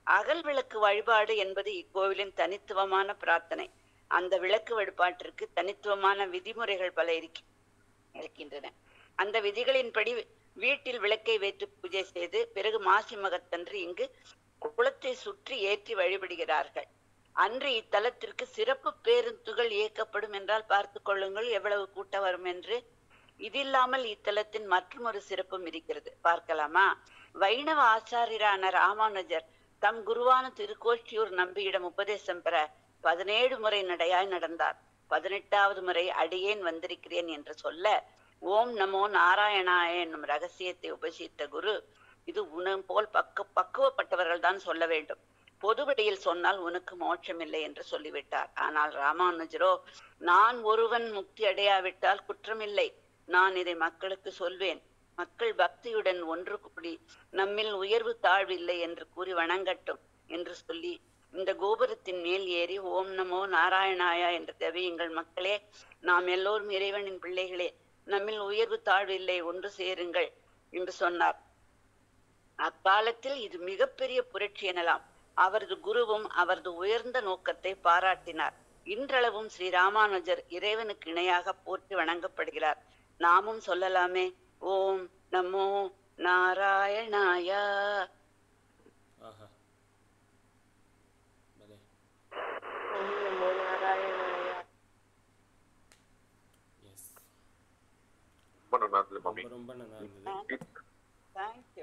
அகல் விளக்கு வழிபாடு என்பது இக்கோவிலின் தனித்துவமான பிரார்த்தனை. அந்த விளக்கு வழிபாட்டிற்கு தனித்துவமான விதிமுறைகள் பல இருக்கின்றன. அந்த விதிகளின்படி வீட்டில் விளக்கை வைத்து பூஜை செய்து பிறகு மாசி மகத்தன்று இங்கு குளத்தை சுற்றி ஏற்றி வழிபடுகிறார்கள். அன்று இத்தலத்திற்கு சிறப்பு பேருந்துகள் இயக்கப்படும் என்றால் பார்த்து கொள்ளுங்கள் எவ்வளவு கூட்டம் வரும் என்று. இதில்லாமல் இத்தலத்தின் மற்றொரு சிறப்பும் இருக்கிறது, பார்க்கலாமா? வைணவ ஆச்சாரியரான ராமானுஜர் தம் குருவான திருக்கோஷ்டியூர் நம்பியிடம் உபதேசம் பெற 17 முறை நடையாய் நடந்தார். 18வது முறை அடியேன் வந்திருக்கிறேன் என்று சொல்ல ஓம் நமோ நாராயணாய என்னும் ரகசியத்தை உபசித்த குரு, இது உணவு போல் பக்குவப்பட்டவர்கள் தான் சொல்ல வேண்டும், பொதுவெளியில் சொன்னால் உனக்கு மோட்சமில்லை என்று சொல்லிவிட்டார். ஆனால் ராமானுஜரோ, நான் ஒருவன் முக்தி அடையாவிட்டால் குற்றமில்லை, நான் இதை மக்களுக்கு சொல்வேன், மக்கள் பக்தியுடன் ஒன்று கூடி நம்மில் உயர்வு தாழ்வில்லை என்று கூறி வணங்கட்டும் என்று சொல்லி இந்த கோபுரத்தின் மேல் ஏறி ஓம் நமோ நாராயணாயா என்று தெவியுங்கள் மக்களே, நாம் எல்லோரும் இறைவனின் பிள்ளைகளே, நம்மில் உயர்வு தாழ்வு இல்லை, ஒன்று சேருங்கள் என்று சொன்னார். அக்காலத்தில் இது மிகப்பெரிய புரட்சி எனலாம். அவரது குருவும் அவரது உயர்ந்த நோக்கத்தை பாராட்டினார். இன்றளவும் ஸ்ரீ ராமானுஜர் இறைவனுக்கு இணையாக போற்றி வணங்கப்படுகிறார். நாமும் சொல்லலாமே, ஓம் நமோ நாராயணாயா.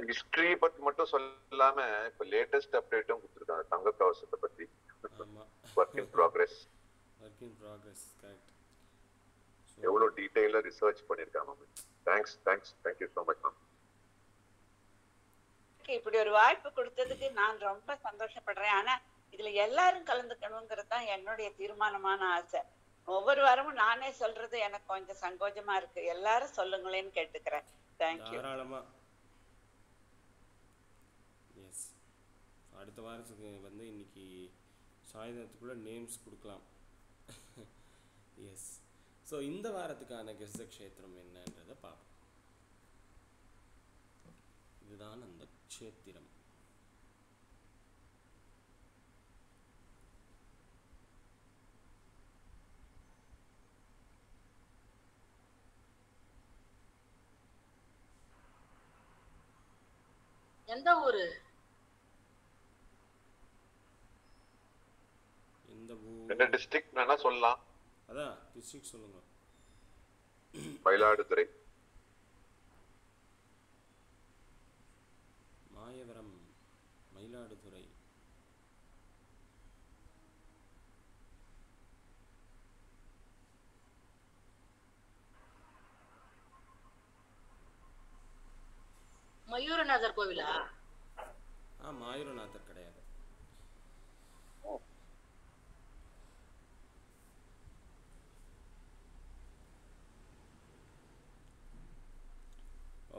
ஹிஸ்டரி பத்தி மட்டும் சொல்லாம இப்ப லேட்டஸ்ட் அப்டேட்டும் கொடுத்திருக்காங்க தங்க கவசத்தை பத்தி. Work in progress. கரெக்ட். எவ்வளவு டீடைலா ரிசர்ச் பண்ணிருக்காங்க. Thank you so much ma'am. இப்படி ஒரு வாய்ப்பு கொடுத்ததுக்கு நான் ரொம்ப சந்தோஷப்படுறேன். ஆனா இதுல எல்லாரும் கலந்துக்கணுங்கிறது தான் என்னுடைய தீர்மானமான ஆசை. ஒவ்வொரு வாரமும் நானே சொல்றது எனக்கு கொஞ்சம் சங்கோஜமா இருக்கு. எல்லாரும் சொல்லுங்களேன்னு கேட்டுக்கிறேன். தேங்க்யூ. எஸ், அடுத்த வாரத்துக்கு வந்து இன்னைக்கு சாயந்தரத்துக்குள்ள நேம்ஸ் கொடுக்கலாம். எஸ். ஸோ இந்த வாரத்துக்கான கெஸ்த க்ஷேத்திரம் என்னன்றதை பார்ப்போம். இதுதான் அந்த க்ஷேத்திரம். எந்த ஊரு? எந்த ஊர்? என்ன டிஸ்ட்ரிக்ட் வேணா சொல்லலாம். அதான் டிஸ்ட்ரிக்ட் சொல்லுங்க. மயிலாடுதுறை. மாயவரம், மயிலாடுதுறை. மயூரநாதர் கோவிலா? மாயூரநாதர் கிடையாது.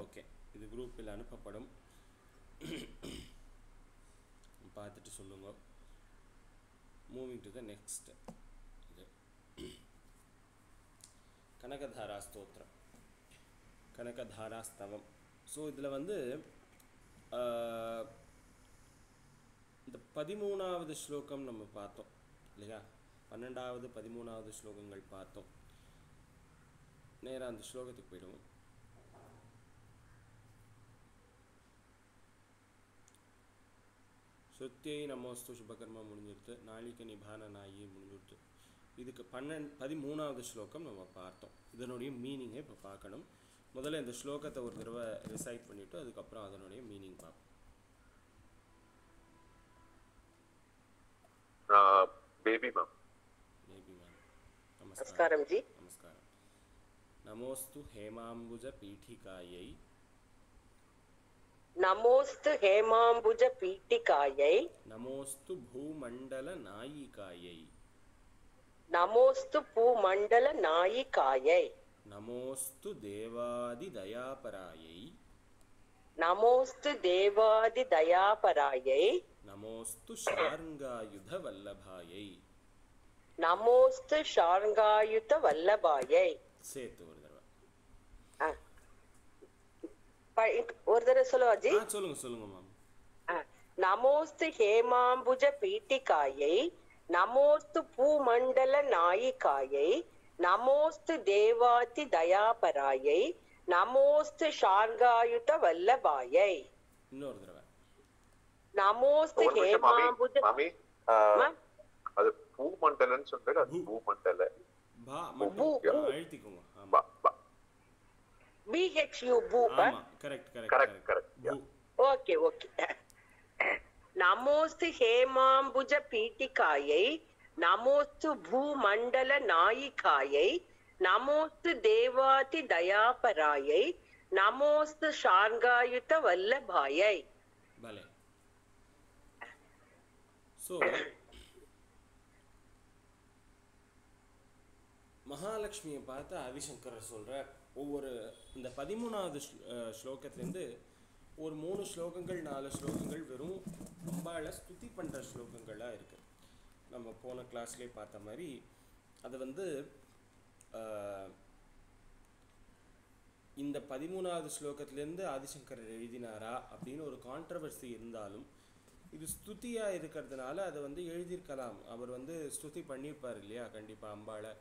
ஓகே, இது குரூப்பில் அனுப்பப்படும். பார்த்துட்டு சொல்லுங்க. Moving to the next. இது கனகதாரா ஸ்தோத்திரம், கனகதாரா ஸ்தவம். ஸோ இதில் வந்து இந்த 13வது ஸ்லோகம் நம்ம பார்த்தோம் இல்லையா? 12வது 13வது ஸ்லோகங்கள் பார்த்தோம். நேராக அந்த ஸ்லோகத்துக்கு போயிடுவோம். ஸ்ருத்தியை நமோஸ்து சுபகர்மா முடிஞ்சிருது, நாளிக நிபான நாயி முடிஞ்சிருது. இதுக்கு 13வது ஸ்லோகம் நம்ம பார்த்தோம். இதனுடைய மீனிங்கை இப்போ பார்க்கணும். முதல்ல இந்த ஸ்லோகத்தை ஒரு தடவை ரிசைட் பண்ணிவிட்டு அதுக்கப்புறம் அதனுடைய மீனிங் பார்ப்போம். Baby ma'am. நமஸ்காரம் ஜி. நமஸ்காரம். நமோஸ்து ஹேமாம்புஜ பீఠிகாயை. நமோஸ்து ஹேமாம்புஜ பீఠிகாயை. நமோஸ்து பூமண்டல நாயிகாயை. நமோஸ்து பூமண்டல நாயிகாயை. நமோஸ்து தேவாதி தயாபராயை. நமோஸ்து தேவாதி தயாபராயை. நமோஸ்து ஷார்ங்காயுத வல்லபாயை. நமோஸ்து ஷார்ங்காயுத வல்லபாயை. சேர்த்து ஒரு தடவை. ஒரு தடவை சொல்லுவா ஜி? சொல்லுங்க மேம். நமோஸ்து ஹேமாம்புஜ பீఠிகாயை. நமோஸ்து பூமண்டல நாயிகாயை. நமோஸ்து தேவாதி தயாபராயை. நமோஸ்து ஷார்ங்காயுத வல்லபாயை. இன்னொரு தடவை. நமோஸ்து ஹேமாம்புஜ. அது பூமண்டலன்னு சொல்றது. அது பூமண்டல அழுத்திக்கோங்க. BHU பூ. கரெக்ட். ஓகே. நமோஸ்து ஹேமாம்புஜ பீఠிகாயை. நமோஸ்து பூமண்டல நாயிகாயை. நமோஸ்து தேவாதி தயாபராயை. நமோஸ்து ஷார்ங்காயுத வல்லபாயை. பலே. ஸோ மகாலட்சுமியை பார்த்து ஆதிசங்கரர் சொல்கிறார். ஒவ்வொரு இந்த 13வது ஸ்லோகத்துலேருந்து ஒரு 3 ஸ்லோகங்கள் 4 ஸ்லோகங்கள் வெறும் அம்பாளை ஸ்துதி பண்ணுற ஸ்லோகங்களாக இருக்குது. நம்ம போன கிளாஸ்லேயே பார்த்த மாதிரி அது வந்து இந்த 13வது ஸ்லோகத்திலேருந்து ஆதிசங்கரர் எழுதினாரா அப்படின்னு ஒரு கான்ட்ரவர்சி இருந்தாலும் இது ஸ்துதியாக இருக்கிறதுனால அதை வந்து எழுதியிருக்கலாம். அவர் வந்து ஸ்துதி பண்ணியிருப்பார் இல்லையா கண்டிப்பாக அம்பாளை.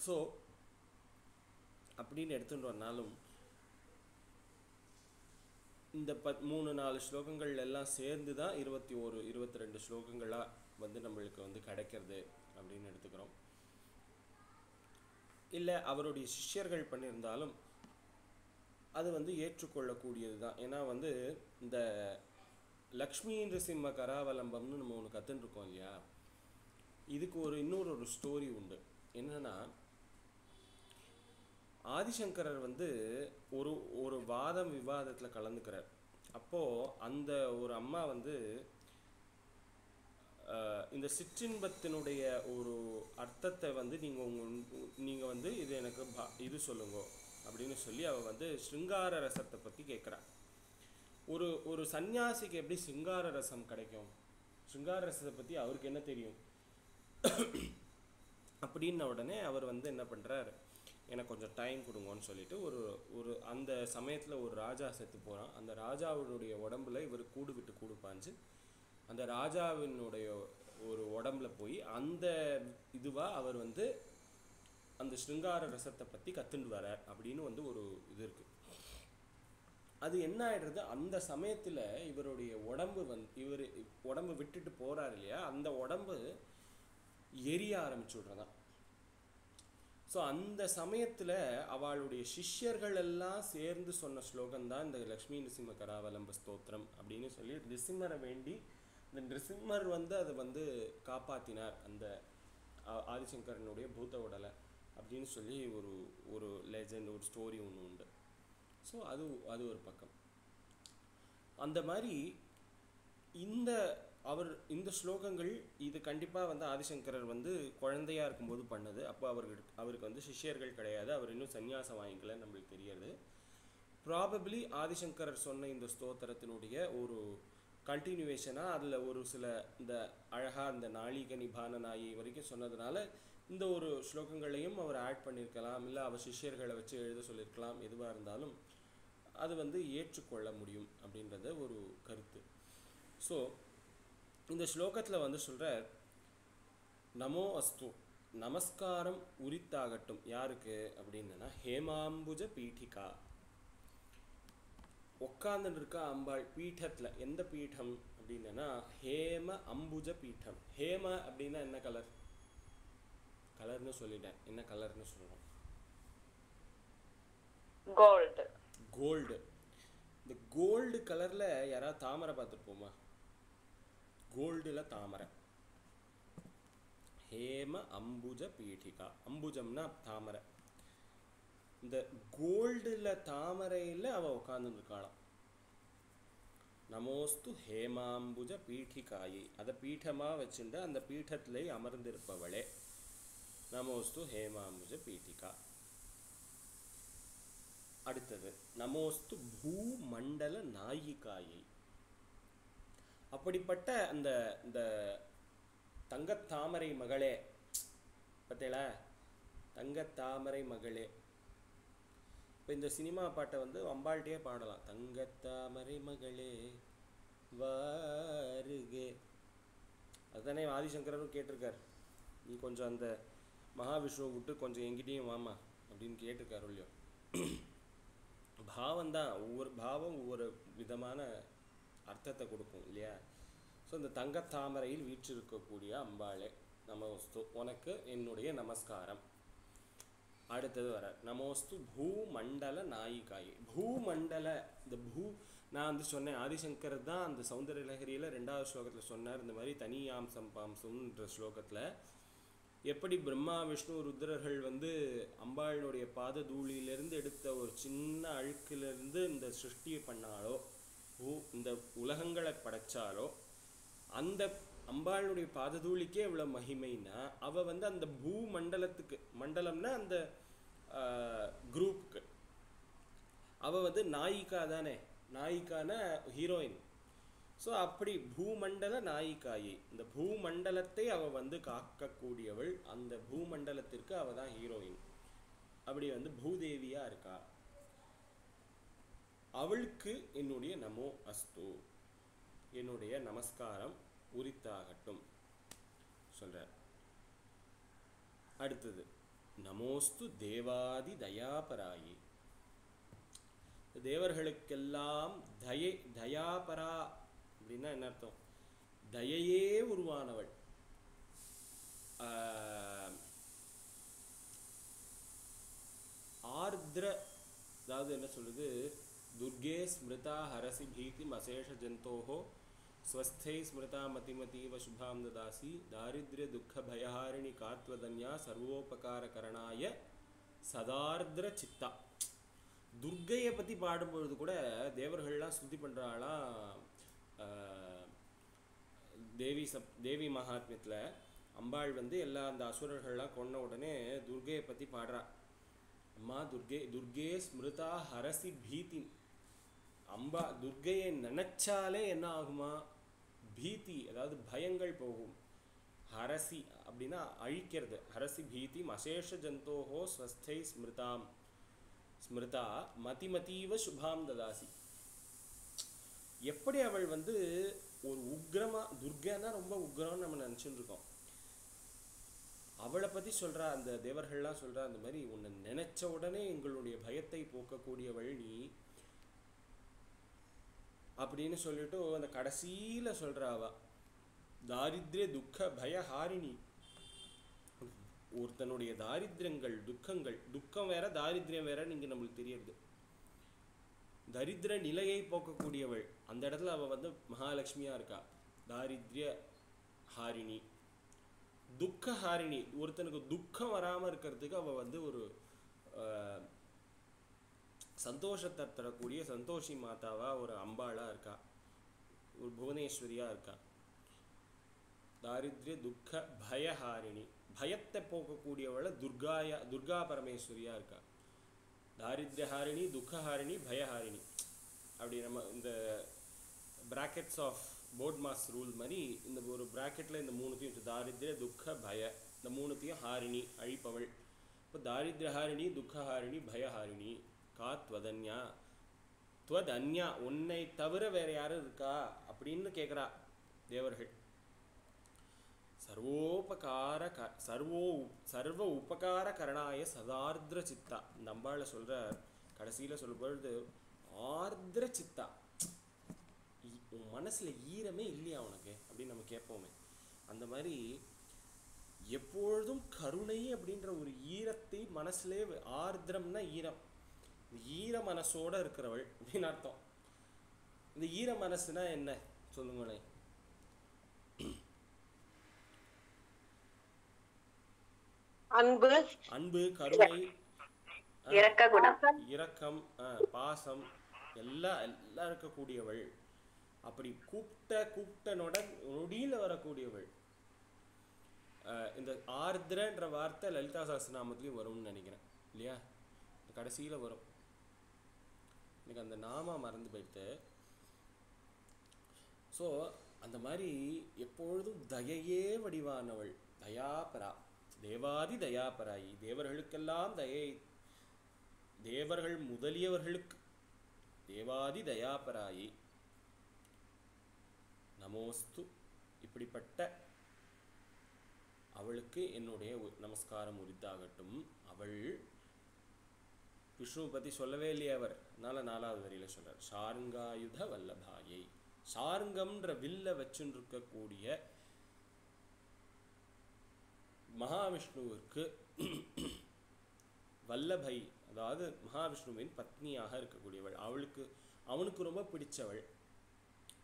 ஸோ அப்படின்னு எடுத்துட்டு வந்தாலும் இந்த 3-4 ஸ்லோகங்கள் எல்லாம் சேர்ந்து தான் 21-22 ஸ்லோகங்களாக வந்து நம்மளுக்கு வந்து கிடைக்கிறது அப்படின்னு எடுத்துக்கிறோம். இல்லை அவருடைய சிஷ்யர்கள் பண்ணியிருந்தாலும் அது வந்து ஏற்றுக்கொள்ளக்கூடியது தான். ஏன்னா வந்து இந்த லக்ஷ்மி நிருசிம்ம கராவலம்பம்னு நம்ம ஒன்று கற்றுருக்கோம் இல்லையா, இதுக்கு இன்னொரு ஸ்டோரி உண்டு. என்னன்னா ஆதிசங்கரர் வந்து ஒரு வாதம் விவாதத்தில் கலந்துக்கிறார். அப்போது அந்த ஒரு அம்மா வந்து இந்த சிற்றின்பத்தினுடைய ஒரு அர்த்தத்தை வந்து நீங்கள் வந்து இது எனக்கு இது சொல்லுங்க அப்படின்னு சொல்லி அவள் வந்து ஸ்ருங்கார ரசத்தை பற்றி கேட்குறா. ஒரு சன்னியாசிக்கு எப்படி சிங்கார ரசம் கிடைக்கும், ஸ்ருங்கார ரசத்தை பற்றி அவருக்கு என்ன தெரியும் அப்படின்ன உடனே அவர் வந்து என்ன பண்ணுறார், எனக்கு கொஞ்சம் டைம் கொடுங்கன்னு சொல்லிட்டு ஒரு அந்த சமயத்தில் ஒரு ராஜா செத்து போகிறான். அந்த ராஜாவினுடைய உடம்புல இவர் கூடு விட்டு கூடு பாஞ்சு அந்த ராஜாவினுடைய ஒரு உடம்புல போய் அந்த இதுவாக அவர் வந்து அந்த ஸ்ருங்கார ரசத்தை பற்றி கற்றுண்டு வரார் அப்படின்னு வந்து ஒரு இது இருக்குது. அது என்ன ஆகிடுறது, அந்த சமயத்தில் இவருடைய உடம்பு இவர் உடம்பு விட்டுட்டு போகிறார் இல்லையா, அந்த உடம்பு எரிய ஆரம்பிச்சுடுறதான். ஸோ அந்த சமயத்தில் அவளுடைய சிஷ்யர்கள் எல்லாம் சேர்ந்து சொன்ன ஸ்லோகம்தான் இந்த லக்ஷ்மி நிருசிம்ம கராவலம்ப ஸ்தோத்திரம் அப்படின்னு சொல்லி நிருசிம்மரை வேண்டி இந்த நிருசிம்மர் வந்து அதை வந்து காப்பாற்றினார் அந்த ஆதிசங்கரனுடைய பூத உடலை அப்படின்னு சொல்லி ஒரு லெஜண்ட், ஒரு ஸ்டோரி ஒன்று உண்டு. ஸோ அது ஒரு பக்கம். அந்த மாதிரி இந்த ஸ்லோகங்கள் இது கண்டிப்பாக வந்து ஆதிசங்கரர் வந்து குழந்தையாக இருக்கும்போது பண்ணது. அப்போ அவருக்கு வந்து சிஷ்யர்கள் கிடையாது, அவர் இன்னும் சன்னியாசம் வாங்கிக்கல நம்மளுக்கு தெரியாது. ப்ராபப்ளி ஆதிசங்கரர் சொன்ன இந்த ஸ்தோத்திரத்தினுடைய ஒரு கண்டினியூவேஷனாக அதில் ஒரு சில இந்த அழகாக இந்த நாளிக நிபான நாயை வரைக்கும் சொன்னதுனால இந்த ஒரு ஸ்லோகங்களையும் அவர் ஆட் பண்ணியிருக்கலாம், இல்லை அவர் சிஷ்யர்களை வச்சு எழுத சொல்லியிருக்கலாம். எதுவாக இருந்தாலும் அது வந்து ஏற்றுக்கொள்ள முடியும் அப்படின்றத ஒரு கருத்து. ஸோ இந்த ஸ்லோகத்தில் வந்து சொல்கிறார், நமோ அஸ்து, நமஸ்காரம் உரித்தாகட்டும். யாருக்கு அப்படின்னா ஹேமாம்புஜ பீட்டிகா, உட்காந்துட்டு இருக்கா அம்பாள் பீட்டத்தில். எந்த பீட்டம் அப்படின்னா ஹேம அம்புஜ பீட்டம். ஹேம அப்படின்னா என்ன கலர், கலர்னு சொல்லிட்டேன், என்ன கலர்னு சொல்லணும், கோல்டு. கோல்டு. இந்த கோல்டு கலரில் யாராவது தாமரை பார்த்துருப்போமா, கோல்டில் தாமரை. ஹேம அம்புஜ பீட்டிகா, அம்புஜம்னா தாமரை. இந்த கோல்டில் தாமரையில் அவள் உட்காந்துருக்காளாம். நமோஸ்து ஹேமாம்புஜ பீட்டிகாயை, அதை பீட்டமாக வச்சுட்டு அந்த பீட்டத்திலே அமர்ந்திருப்பவளே நமோஸ்து ஹேமாம்புஜ பீட்டிகா. அடுத்தது நமோஸ்து பூமண்டல நாயிகாயை. அப்படிப்பட்ட இந்த தங்கத்தாமரை மகளே, பார்த்தீங்களா, தங்கத்தாமரை மகளே. இப்போ இந்த சினிமா பாட்டை வந்து அம்பாள்கிட்டே பாடலாம், தங்கத்தாமரை மகளே வாருகே. அதுதானே ஆதிசங்கரரும் கேட்டிருக்கார், நீ கொஞ்சம் அந்த மகாவிஷ்ணுவை விட்டு கொஞ்சம் எங்கிட்டையும் வாமா அப்படின்னு கேட்டிருக்காரு இல்லையோ. பாவம்தான், ஒவ்வொரு பாவம் ஒவ்வொரு விதமான அர்த்தத்தை கொடுக்கும் இல்லையா. ஸோ இந்த தங்கத்தாமரையில் வீற்றிருக்கக்கூடிய அம்பாளே நமோஸ்து, உனக்கு என்னுடைய நமஸ்காரம். அடுத்தது வர நமோஸ்து பூமண்டல நாயிகாயை. பூமண்டல, இந்த நான் வந்து சொன்னேன், ஆதிசங்கர் தான் அந்த சௌந்தர லஹரியில் 2வது ஸ்லோகத்தில் சொன்னார். இந்த மாதிரி தனியாம் சம்பாம்சம்ன்ற ஸ்லோகத்தில் எப்படி பிரம்மா விஷ்ணு ருத்ரர்கள் வந்து அம்பாளுடைய பாத தூளியிலிருந்து எடுத்த ஒரு சின்ன அழுக்கிலிருந்து இந்த சிருஷ்டியை பண்ணாலோ, இந்த உலகங்களை படைச்சாலோ, அந்த அம்பாளுடைய பாததூளிக்கே இவ்வளோ மகிமைன்னா அவள் வந்து அந்த பூமண்டலத்துக்கு, மண்டலம்னா அந்த குரூப்புக்கு அவள் வந்து நாயிகா தானே, நாயிக்கான ஹீரோயின். ஸோ அப்படி பூமண்டல நாயிகாயை, இந்த பூமண்டலத்தை அவள் வந்து காக்கக்கூடியவள், அந்த பூமண்டலத்திற்கு அவள் தான் ஹீரோயின். அப்படி வந்து பூதேவியாக இருக்கா அவளுக்கு என்னுடைய நமோ அஸ்து, என்னுடைய நமஸ்காரம் உரித்தாகட்டும் சொல்றார். அடுத்தது நமோஸ்து தேவாதி தயாபராயி, தேவர்களுக்கெல்லாம் தயாபரா அப்படின்னா என்ன அர்த்தம்? தயையே உருவானவள். ஆர்திர, அதாவது என்ன சொல்லுது, துர்கே ஸ்மிருதா ஹரசி பீதி அசேஷ ஜந்தோஹோ ஸ்வஸ்தை ஸ்மிருதா மதிமதீவ சுபாம் ததாசி தாரித்ரிய துக்க பயஹாரிணி காத்வதன்யா சர்வோபகார கரணாய சதார்திர சித்தா. துர்கையை பற்றி பாடும்பொழுது கூட தேவர்கள்லாம் ஸ்துதி பண்ணுறாளாம். தேவி மகாத்மியத்தில் அம்பாள் எல்லா அந்த அசுரர்கள்லாம் கொன்ன உடனே துர்கையை பற்றி பாடுறா. அம்மா துர்கே ஸ்மிருதா ஹரசி பீதி. அம்பா துர்கையை நினைச்சாலே என்ன ஆகுமா? பீதி, அதாவது பயங்கள் போகும். ஹரசி அப்படின்னா அழிக்கிறது. ஹரசி பீதி அசேஷ ஜந்தோஹோ ஸ்வஸ்தை ஸ்மிருதா மதிமதீவ சுபாம் ததாசி. எப்படி அவள் ஒரு உக்ரமா, துர்கைன்னா ரொம்ப உக்ரம்னு நம்ம நினச்சிட்டு இருக்கோம். அவளை பற்றி சொல்கிறா, அந்த தேவர்கள்லாம் சொல்கிறா, அந்த மாதிரி உன்னை நினைச்ச உடனே எங்களுடைய பயத்தை போக்கக்கூடியவள் நீ அப்படின்னு சொல்லிட்டு அந்த கடைசியில் சொல்கிறா. அவ தாரித்ரிய துக்க பயஹாரிணி. ஒருத்தனுடைய தாரித்ரங்கள் துக்கங்கள், துக்கம் வேற தாரித்ரியம் வேற நீங்க நம்மளுக்கு தெரியுது. தரித்திர நிலையை போக்கக்கூடியவள், அந்த இடத்துல அவ மகாலட்சுமியா இருக்கா. தாரித்ரிய ஹாரிணி, துக்க ஹாரிணி. ஒருத்தனுக்கு துக்கம் வராம இருக்கிறதுக்கு அவ ஒரு சந்தோஷத்தை தரக்கூடிய சந்தோஷி மாதாவா, ஒரு அம்பாளா இருக்கா, ஒரு புவனேஸ்வரியா இருக்கா. தாரித்ரிய துக்க பயஹாரிணி, பயத்தை போக்கக்கூடியவள துர்கா பரமேஸ்வரியா இருக்கா. தாரித்யஹாரிணி, துக்கஹாரிணி, பயஹாரிணி. அப்படி நம்ம இந்த brackets of BODMAS rule மாதிரி இந்த ஒரு பிராக்கெட்ல இந்த மூணுத்தையும், தாரித்ய துக்க பய, இந்த மூணுத்தையும் ஹாரிணி அழிப்பவள். இப்போ தாரித்யஹாரிணி, துக்கஹாரிணி, பயஹாரிணி. காத்வதன்யா, துவதன்யா, உன்னை தவிர வேற யாரும் இருக்கா அப்படின்னு கேட்குறா தேவர்கள். சர்வ உபகார கரணாய சதார்திர சித்தா. இந்த அம்பாளை சொல்ற கடைசியில் சொல்லும் பொழுது ஆர்திர சித்தா, உன் மனசுல ஈரமே இல்லையா உனக்கு அப்படின்னு நம்ம கேட்போமே. அந்த மாதிரி எப்பொழுதும் கருணை அப்படின்ற ஒரு ஈரத்தை மனசுலே, ஆர்திரம்னா ஈரம், ஈர மனசோட இருக்கிறவள் அப்படின்னு அர்த்தம். இந்த ஈர மனசுனா என்ன சொல்லுங்களேன்? அன்பு, அன்பு, கருணை, இரக்கம், பாசம் எல்லாம் இருக்கக்கூடியவள். அப்படி கூப்பிட்ட நொடியில வரக்கூடியவள். இந்த ஆர்திரன்ற வார்த்தை லலிதா சஹஸ்ரநாமத்திலையும் வரும்னு நினைக்கிறேன் இல்லையா? கடைசியில வரும். எனக்கு அந்த நாமா மறந்து போயிட்டு. ஸோ அந்த மாதிரி எப்பொழுதும் தயையே வடிவானவள், தயாபரா, தேவாதி தயாபராயி. தேவர்களுக்கெல்லாம் தயை, தேவர்கள் முதலியவர்களுக்கு தேவாதி தயாபராயி. நமோஸ்து, இப்படிப்பட்ட அவளுக்கு என்னுடைய நமஸ்காரம் உரித்தாகட்டும். அவள் விஷ்ணுவை பற்றி சொல்லவே இல்லையே அவர், அதனால 4வது வரியில சொல்றார். ஷாருங்காயுத வல்லபாயை. ஷாருங்கம்ன்ற வில்ல வச்சுருக்கக்கூடிய மகாவிஷ்ணுவிற்கு வல்லபை, அதாவது மகாவிஷ்ணுவின் பத்னியாக இருக்கக்கூடியவள், அவனுக்கு ரொம்ப பிடிச்சவள்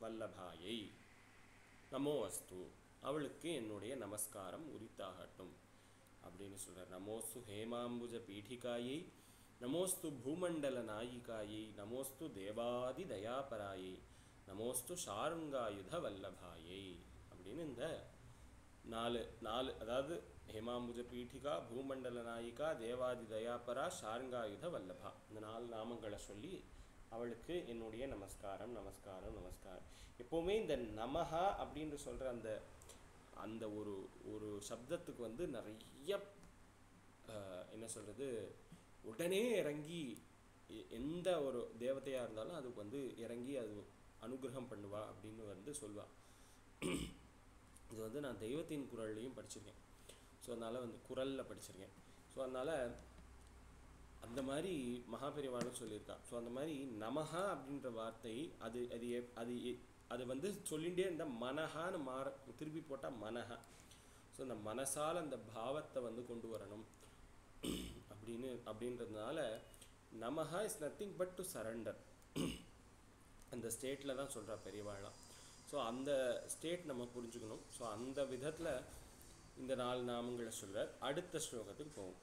வல்லபாயை. நமோ அஸ்து, அவளுக்கு என்னுடைய நமஸ்காரம் உரித்தாகட்டும் அப்படின்னு சொல்றார். நமோஸ்து ஹேமாம்புஜ பீഠிகாயை, நமோஸ்து பூமண்டல நாயிகாயை, நமோஸ்து தேவாதி தயாபராயை, நமோஸ்து ஷாருங்காயுத வல்லபாயை அப்படின்னு இந்த நாலு, அதாவது ஹேமாம்புஜ பீఠிகா, பூமண்டல நாயிகா, தேவாதி தயாபரா, ஷாருங்காயுத வல்லபா, இந்த 4 நாமங்களை சொல்லி அவளுக்கு என்னுடைய நமஸ்காரம் நமஸ்காரம் நமஸ்காரம். எப்போவுமே இந்த நமஹா அப்படின்னு சொல்கிற அந்த ஒரு சப்தத்துக்கு நிறைய என்ன சொல்கிறது, உடனே இறங்கி எந்த ஒரு தேவதையாக இருந்தாலும் அதுக்கு வந்து இறங்கி அது அனுகிரகம் பண்ணுவா அப்படின்னு வந்து சொல்வா. இது வந்து நான் தெய்வத்தின் குரல்லையும் படிச்சிருக்கேன். ஸோ அதனால் வந்து குரலில் படிச்சிருக்கேன். ஸோ அதனால் அந்த மாதிரி மகாபெரிவாளும் சொல்லியிருக்கா. ஸோ அந்த மாதிரி நமஹா அப்படின்ற வார்த்தை அது அது அது அது வந்து சொல்லிகிட்டே இருந்தால் மனஹான்னு திருப்பி போட்டால் மனஹா. ஸோ அந்த மனசால் அந்த பாவத்தை வந்து கொண்டு வரணும் அப்படின்றதுனால நமஹா is nothing but to surrender. அந்த ஸ்டேட்டில் தான் சொல்கிறா பெரியவாளாம். ஸோ அந்த ஸ்டேட் நம்ம புரிஞ்சுக்கணும். ஸோ அந்த விதத்தில் இந்த 4 நாமங்களை சொல்கிறார். அடுத்த ஸ்லோகத்துக்கு போவோம்.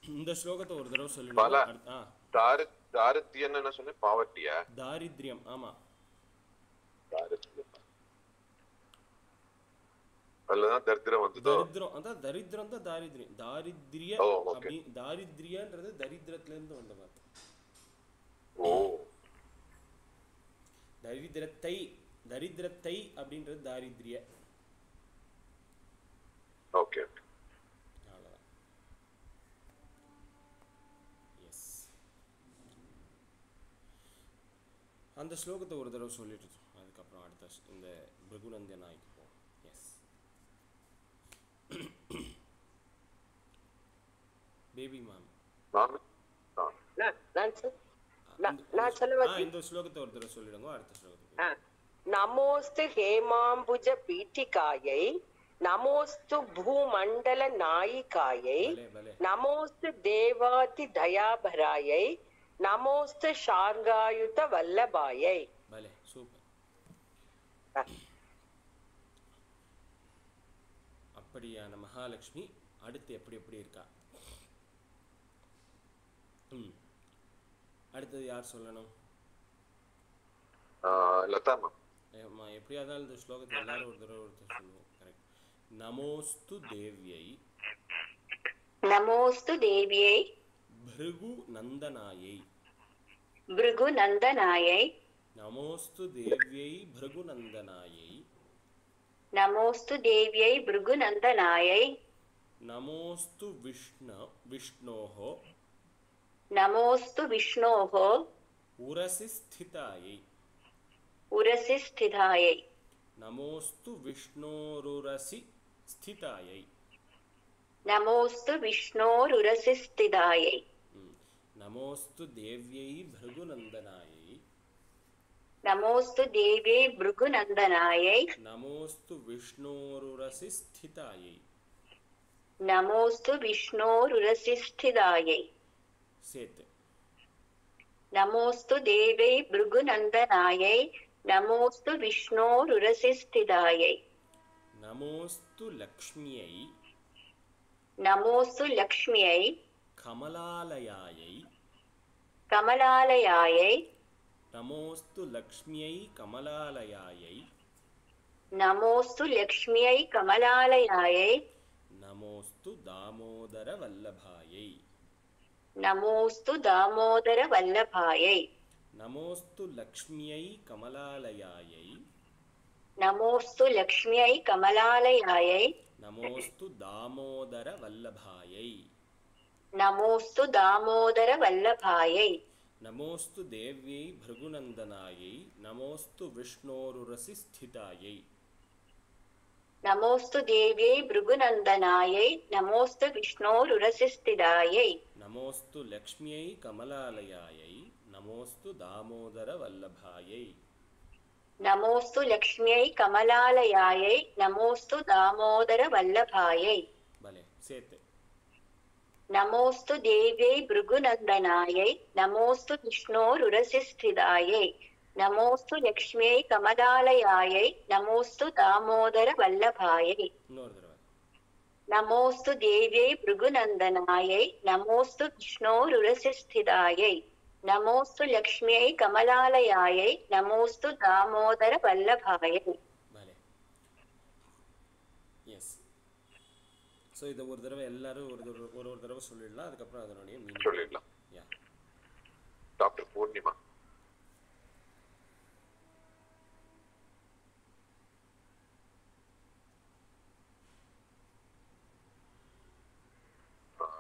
இந்த ஸ்லோகத்தை ஒரு தடவை சொல்லணும். தாரித்யம் என்ன சொன்ன? பாவர்ட்டியா? தாரித்யம். ஆமா, அதுலதான் தரித்திரம் வந்து தரித்திரம். அதான் தரித்திரம் தான் தாரித்யம். தாரித்ரிய அப்படி தாரித்ரியன்றது தரித்திரத்துல இருந்து வந்த வார்த்தை. தரித்திரத்தை அப்படின்றது தாரித்ரிய. ஓகே, அவ்வளவுதான். எஸ், அந்த ஸ்லோகத்தை ஒரு தடவை சொல்லிட்டு அதுக்கப்புறம் அடுத்த இந்த பிருகுநந்தனாய்க்கு போவோம். எஸ், பேபி மாம் இந்த ஸ்லோகத்தை ஒரு தடவை சொல்லிடுங்க. அடுத்த ஸ்லோகத்துக்கு நமோஸ்து ஹேமாம்புஜ பீட்டிகாயை, நமோஸ்து பூமண்டல நாயிகாயை, நமோஸ்து தேவாதி தயாபராயை, நமோஸ்து ஷார்காயுத வல்லபாயை. பலே, சூப்பர். அப்படியான மகாலட்சுமி அடுத்து எப்படி இருக்கா? அடுத்தது யார் சொல்லணும்? லதாமா. எப்படியாதான் இந்த ஸ்லோகத்தை எல்லாரும் ஒரு தடவை ஒருத்தர் சொல்லுவோம். கரெக்ட். நமோஸ்து தேவ்யை, நமோஸ்து தேவியை, பிருகு நந்தனாயை, பிருகு நந்தனாயை, நமோஸ்து தேவ்யை பிருகு நந்தனாயை, நமோஸ்து தேவியை பிருகு நந்தனாயை, நமோஸ்து விஷ்ணோஹோ, நமோஸ்து விஷ்ணோஹோ, உரசி ஸ்திதாயை, உரசி ஸ்திதாயை, நமோஸ்து விஷ்ணோருரசி ஸ்திதாயை, நமோஸ்து விஷ்ணோருரசி ஸ்திதாயை, நமோஸ்து தேவ்யை பிருகு நந்தனாயை, நமோஸ்து தேவியை பிருகு நந்தனாயை, நமோஸ்து விஷ்ணோருரசி ஸ்திதாயை, நமோஸ்து விஷ்ணோருரசி ஸ்திதாயை. சேர்த்து நமோஸ்து தேவை பிருகு நந்தனாயை, நமோஸ்து விஷ்ணோருரசி ஸ்திதாயை, நமோஸ்து லக்ஷ்மியை, நமோஸ்து லக்ஷ்மியை, கமலாலயாயை, கமலாலயாயை, நமோஸ்து லக்ஷ்மியை கமலாலயாயை, நமோஸ்து லக்ஷ்மியை கமலாலயாயை, நமோஸ்து தாமோதர வல்லபாயை, நமோஸ்து தாமோதர வல்லபாயை, நமோஸ்து லக்ஷ்மியை கமலாலயாயை, நமோஸ்து லக்ஷ்மியை கமலாலயாயை, நமோஸ்து தாமோதர வல்லபாயை, நமோஸ்து தாமோதர வல்லபாயை, நமோஸ்து தேவ்யை பிருகுநந்தனாயை, நமோஸ்து விஷ்ணோருரசி ஸ்திதாயை, நமோஸ்து தேவியை பிருகுநந்தனாயை, நமோஸ்து விஷ்ணோருரசி ஸ்திதாயை, நமோஸ்து லக்ஷ்மியை கமலாலயாயை, நமோஸ்து தாமோதர வல்லபாயை, நமோஸ்து லக்ஷ்மியை கமலாலயாயை, நமோஸ்து தாமோதர வல்லபாயை. பலே, சேர்த்து நமோஸ்து தேவியை பிருகுநந்தனாயை, நமோஸ்து விஷ்ணோருரசி ஸ்திதாயை, நமோஸ்து லக்ஷ்மியை கமலாலயாயை, நமோஸ்து தாமோதர வல்லபாயை. இன்னொரு தடவை. நமோஸ்து தேவியை பிருகுநந்தனாயை, நமோஸ்து விஷ்ணோருரசி ஸ்திதாயை, நமோஸ்து லக்ஷ்மியை கமலாலயாயை, நமோஸ்து தாமோதர வல்லபாயை. பலே, எஸ். ஸோ இதை ஒரு தடவை எல்லாரும் ஒரு தடவை சொல்லிடலாம். அதுக்கப்புறம் அதனுடைய மீனிங் சொல்லிடலாம். டாக்டர் பூர்ணிமா.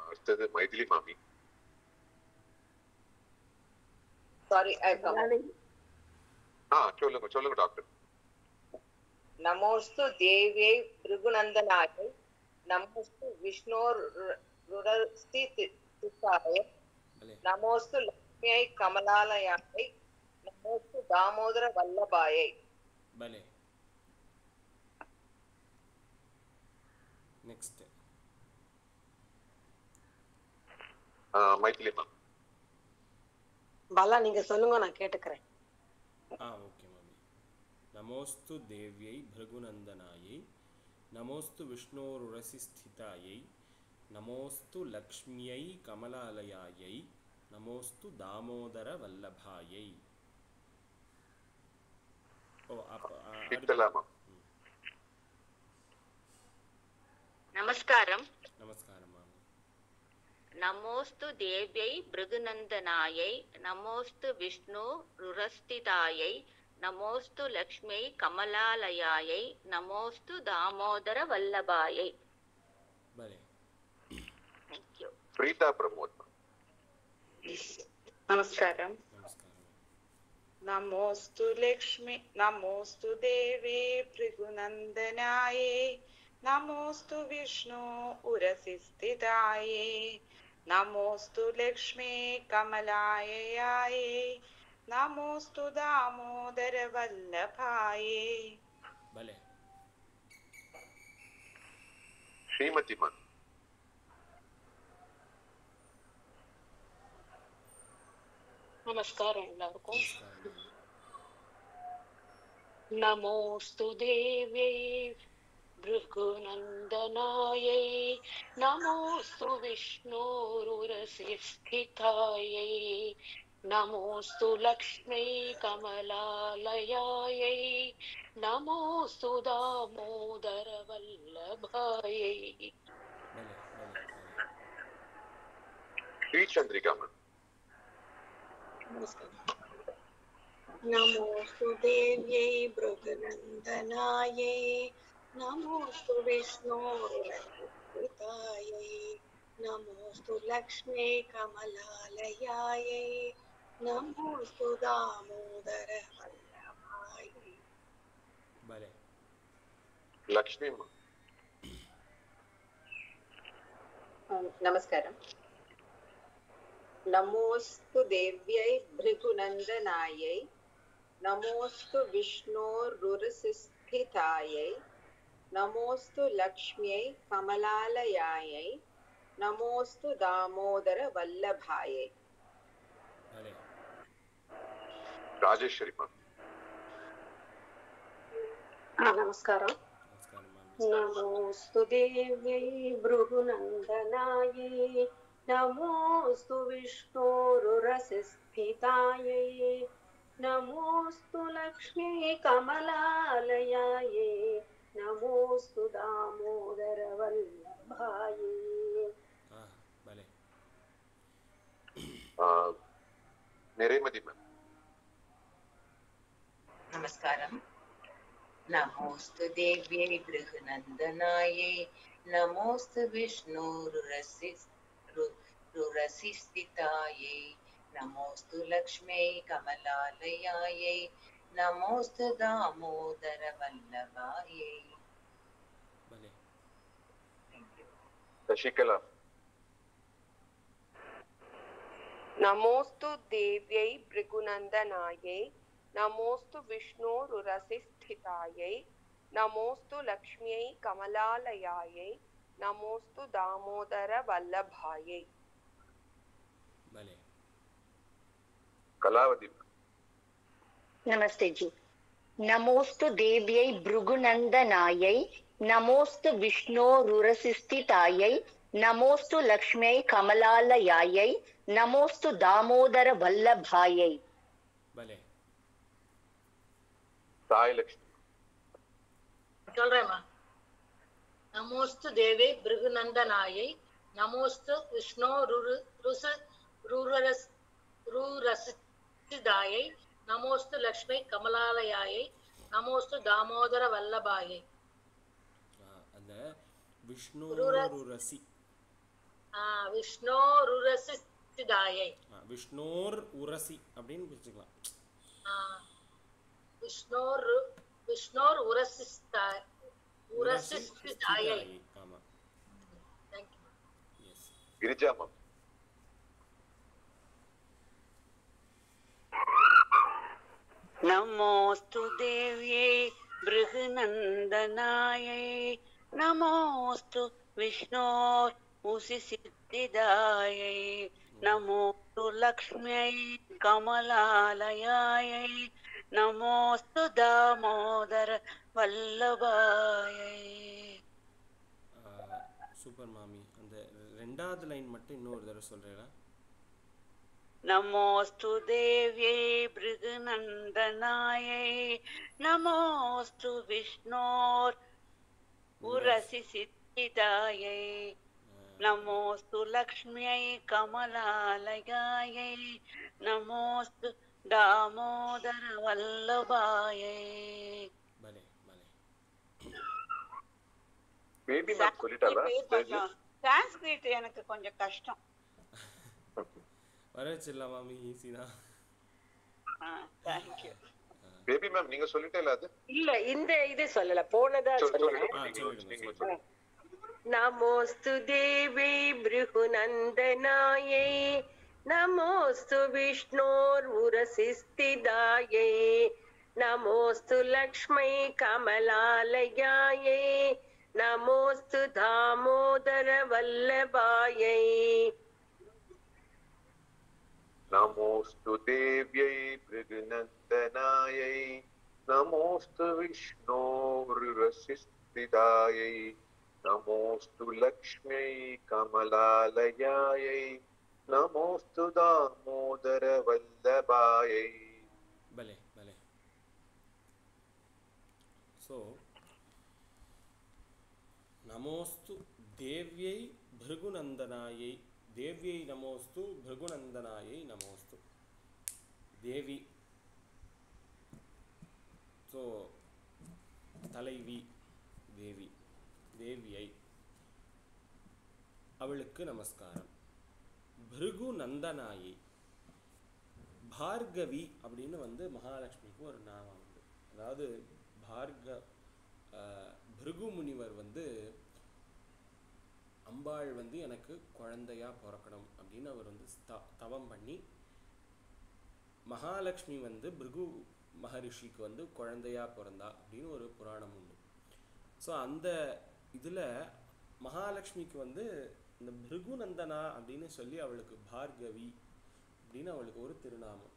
அடுத்தது மைதிலி மாமி. சாரி சொல்லுங்க டாக்டர். நமோஸ்து தேவியை பிருகுநந்தனாயை நமோஸ்து விஷ்ணோருரஸ்திதாயை நமோஸ்து லக்ஷ்மியை கமலாலயாயை நமோஸ்து தாமோதர வல்லபாயை. பலே. Next Maithili ma'am. பாலா நீங்க சொல்லுங்க, நான் கேட்டுக்கிறேன். ஓகே மாமி. நமோஸ்து தேவ்யை பிருகுநந்தனாயை நமோஸ்து விஷ்ணோருரசிஸ்திதாயை நமோஸ்து லக்ஷ்மியை கமலாலயாயை நமோஸ்து தாமோதர வல்லபாயை. நமஸ்காரம். நமஸ்காரம் மாமி. நமோஸ்து தேவ்யை பிருகுநந்தனாயை நமோஸ்து விஷ்ணு ருரஸ்திதாயை நமோஸ்து லக்ஷ்மியை கமலாலயாயை நமோஸ்து தாமோதர வல்லபாயை. பலே. Thank you. பிரீதா பிரமோத். நமஸ்காரம். நமஸ்காரம். நமோஸ்து லக்ஷ்மி நமோஸ்து தேவே பிருகுநந்தனாயே நமோஸ்து விஷ்ணு உரசிஸ்திதாயே நமோஸ்து லக்ஷ்மி கமலாயயாயே நமோஸ்து தாமோதர வல்லபாயே. பலே. ஸ்ரீமதி மேம். நமஸ்காரம் எல்லாருக்கும். நமோஸ்து தேவ்யை பிருகுநந்தனாயை நமோஸ்து விஷ்ணோருரசிஸ்திதாயை நமோஸ்து லக்ஷ்மி கமலாலயாயை நமோஸ்து தாமோதர வல்லபாயை. ஸ்ரீ சந்திரிகா மேம். நமோஸ்து தேவ்யை பிருகுநந்தனாயை நமோஸ்து விஷ்ணோருரசிஸ்திதாயை நமோஸ்து லக்ஷ்மியை கமலாலயாயை நமோஸ்து தாமோதர வல்லபாயை. பலே. லக்ஷ்மி மேம். நமஸ்காரம். நமோஸ்து தேவ்யை பிருகுநந்தனாயை நமோஸ்து விஷ்ணோருரசிஸ்திதாயை நமோஸ்து லக்ஷ்மியை கமலாலயாயை நமோஸ்து தாமோதர வல்லபாயை. ராஜேஸ்வரி மேம். நமஸ்காரம். நமோஸ்து தேவ்யை பிருகுநந்தனாயை நமோஸ்து விஷ்ணோருரசிஸ்திதாயை நமோஸ்து லக்ஷ்மியை கமலாலயாயை நமோஸ்து தாமோதர வல்லபாயை. பலே. நிறைமதி மேம். நமஸ்காரம். நமோஸ்து தேவ்யை பிருகுநந்தனாயை நமோஸ்து விஷ்ணோருரசிஸ்திதாயை நமோஸ்து லக்ஷ்மியை கமலாலயாயை நமோஸ்து தாமோதர வல்லபாயை. சசிகலா. நமோஸ்து தேவ்யை பிருகுநந்தனாயை நமோஸ்து விஷ்ணோருரசிஸ்திதாயை நமோஸ்து லக்ஷ்மியை கமலாலயாயை நமோஸ்து தாமோதர வல்லபாயை. பலே. கலாவதி. नमस्ते जी. नमोस्तु देव्यै भृगुनन्दनायै नमोस्तु विष्णोरुरसिस्थितायै नमोस्तु लक्ष्म्यै कमलालयायै नमोस्तु दामोदर वल्लभायै. भले. साई लक्ष्मी. சொல்றேம்மா. நமோஸ்து தேவே பிருகுநந்தனாயை நமோஸ்து விஷ்ணோருரசிதாயை நமோஸ்து லக்ஷ்மி கமலாலயாயை நமோஸ்து தாமோதர வல்லபாயை. அந்த விஷ்ணோருரசி விஷ்ணோருரசிதாயை உரசிஸ்திதாயை. விஷ்ணோர் உரசி அப்படின்னு பிரிச்சுக்கலாம். விஷ்ணோர் உரசிஸ்திதாயை. ஆமா. Thank you. Yes. Girija ma'am. நமோஸ்து தேவ்யை பிருகுநந்தனாயை நமோஸ்து விஷ்ணோர் உசிசித்திதாயை நமோஸ்து லக்ஷ்மியை கமலாலயாயை நமோஸ்து தாமோதர வல்லபாயை. சூப்பர் மாமி. அந்த ரெண்டாவது லைன் மட்டும் இன்னொரு தடவை சொல்றீங்களா? நமோஸ்து தேவ்யை பிருகுநந்தனாயை நமோஸ்து விஷ்ணோர் உரசி சித்திதாயை நமோஸ்து லக்ஷ்மியை கமலாலயாயை நமோஸ்து தாமோதர வல்லபாயை. பலே பலே. Baby ma'am சொல்லிட்டாளா? சான்ஸ்கிரிட் எனக்கு கொஞ்சம் கஷ்டம். வரவச்சிடலாம் மாமி, ஈஸி தான். தேங்க்யூ. பேபி மேம் நீங்க சொல்லிட்டேல அது? இல்ல இந்த இது சொல்லல, போனதா சொல்லுங்க. நமோஸ்து தேவி பிருகுநந்தனாயை நமோஸ்து விஷ்ணோர் உரசிஸ்திதாயை நமோஸ்து லக்ஷ்மை கமலாலயாயை நமோஸ்து தாமோதர வல்லபாயை. நமோஸ்து தேவ்யை பிருகுநந்தனாயை நமோஸ்து விஷ்ணோருரசிஸ்திதாயை நமோஸ்து லக்ஷ்மியை கமலாலயாயை நமோஸ்து தாமோதர வல்லபாயை. பலே பலே. ஸோ நமோஸ்து தேவ்யை பிருகுநந்தனாயை, தேவ்யை நமோஸ்து பிருகுநந்தனாயை நமோஸ்து. தேவி, ஸோ தலைவி தேவி, தேவியை, அவளுக்கு நமஸ்காரம். பிருகுநந்தனாயை, பார்கவி அப்படின்னு வந்து மகாலட்சுமிக்கு ஒரு நாமம் உண்டு. அதாவது பிருகு முனிவர் வந்து அம்பாள் வந்து எனக்கு குழந்தையா பிறக்கணும் அப்படின்னு அவர் வந்து தவம் பண்ணி, மகாலட்சுமி வந்து பிருகு மகரிஷிக்கு வந்து குழந்தையா பிறந்தா அப்படின்னு ஒரு புராணம் உண்டு. ஸோ அந்த இதில் மகாலட்சுமிக்கு வந்து இந்த பிருகுநந்தனா அப்படின்னு சொல்லி அவளுக்கு பார்கவி அப்படின்னு அவளுக்கு ஒரு திருநாமம்.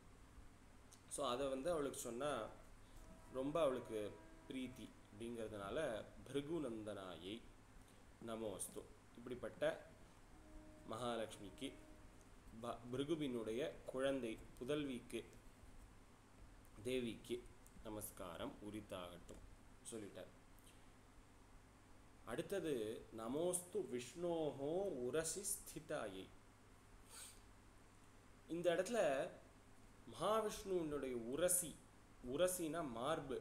ஸோ அதை வந்து அவளுக்கு சொன்னால் ரொம்ப அவளுக்கு பிரீத்தி அப்படிங்கிறதுனால பிருகுநந்தனாயை நமோஸ்து. இப்படிப்பட்ட மகாலட்சுமிக்கு, பிருகுவினுடைய குழந்தை புதல்விக்கு, தேவிக்கு நமஸ்காரம் உரித்தாகட்டும் சொல்லிட்டார். அடுத்தது நமோஸ்து விஷ்ணோஹோ உரசி ஸ்திதாயை. இந்த இடத்துல மகாவிஷ்ணுவினுடைய உரசி, உரசினா மார்பு,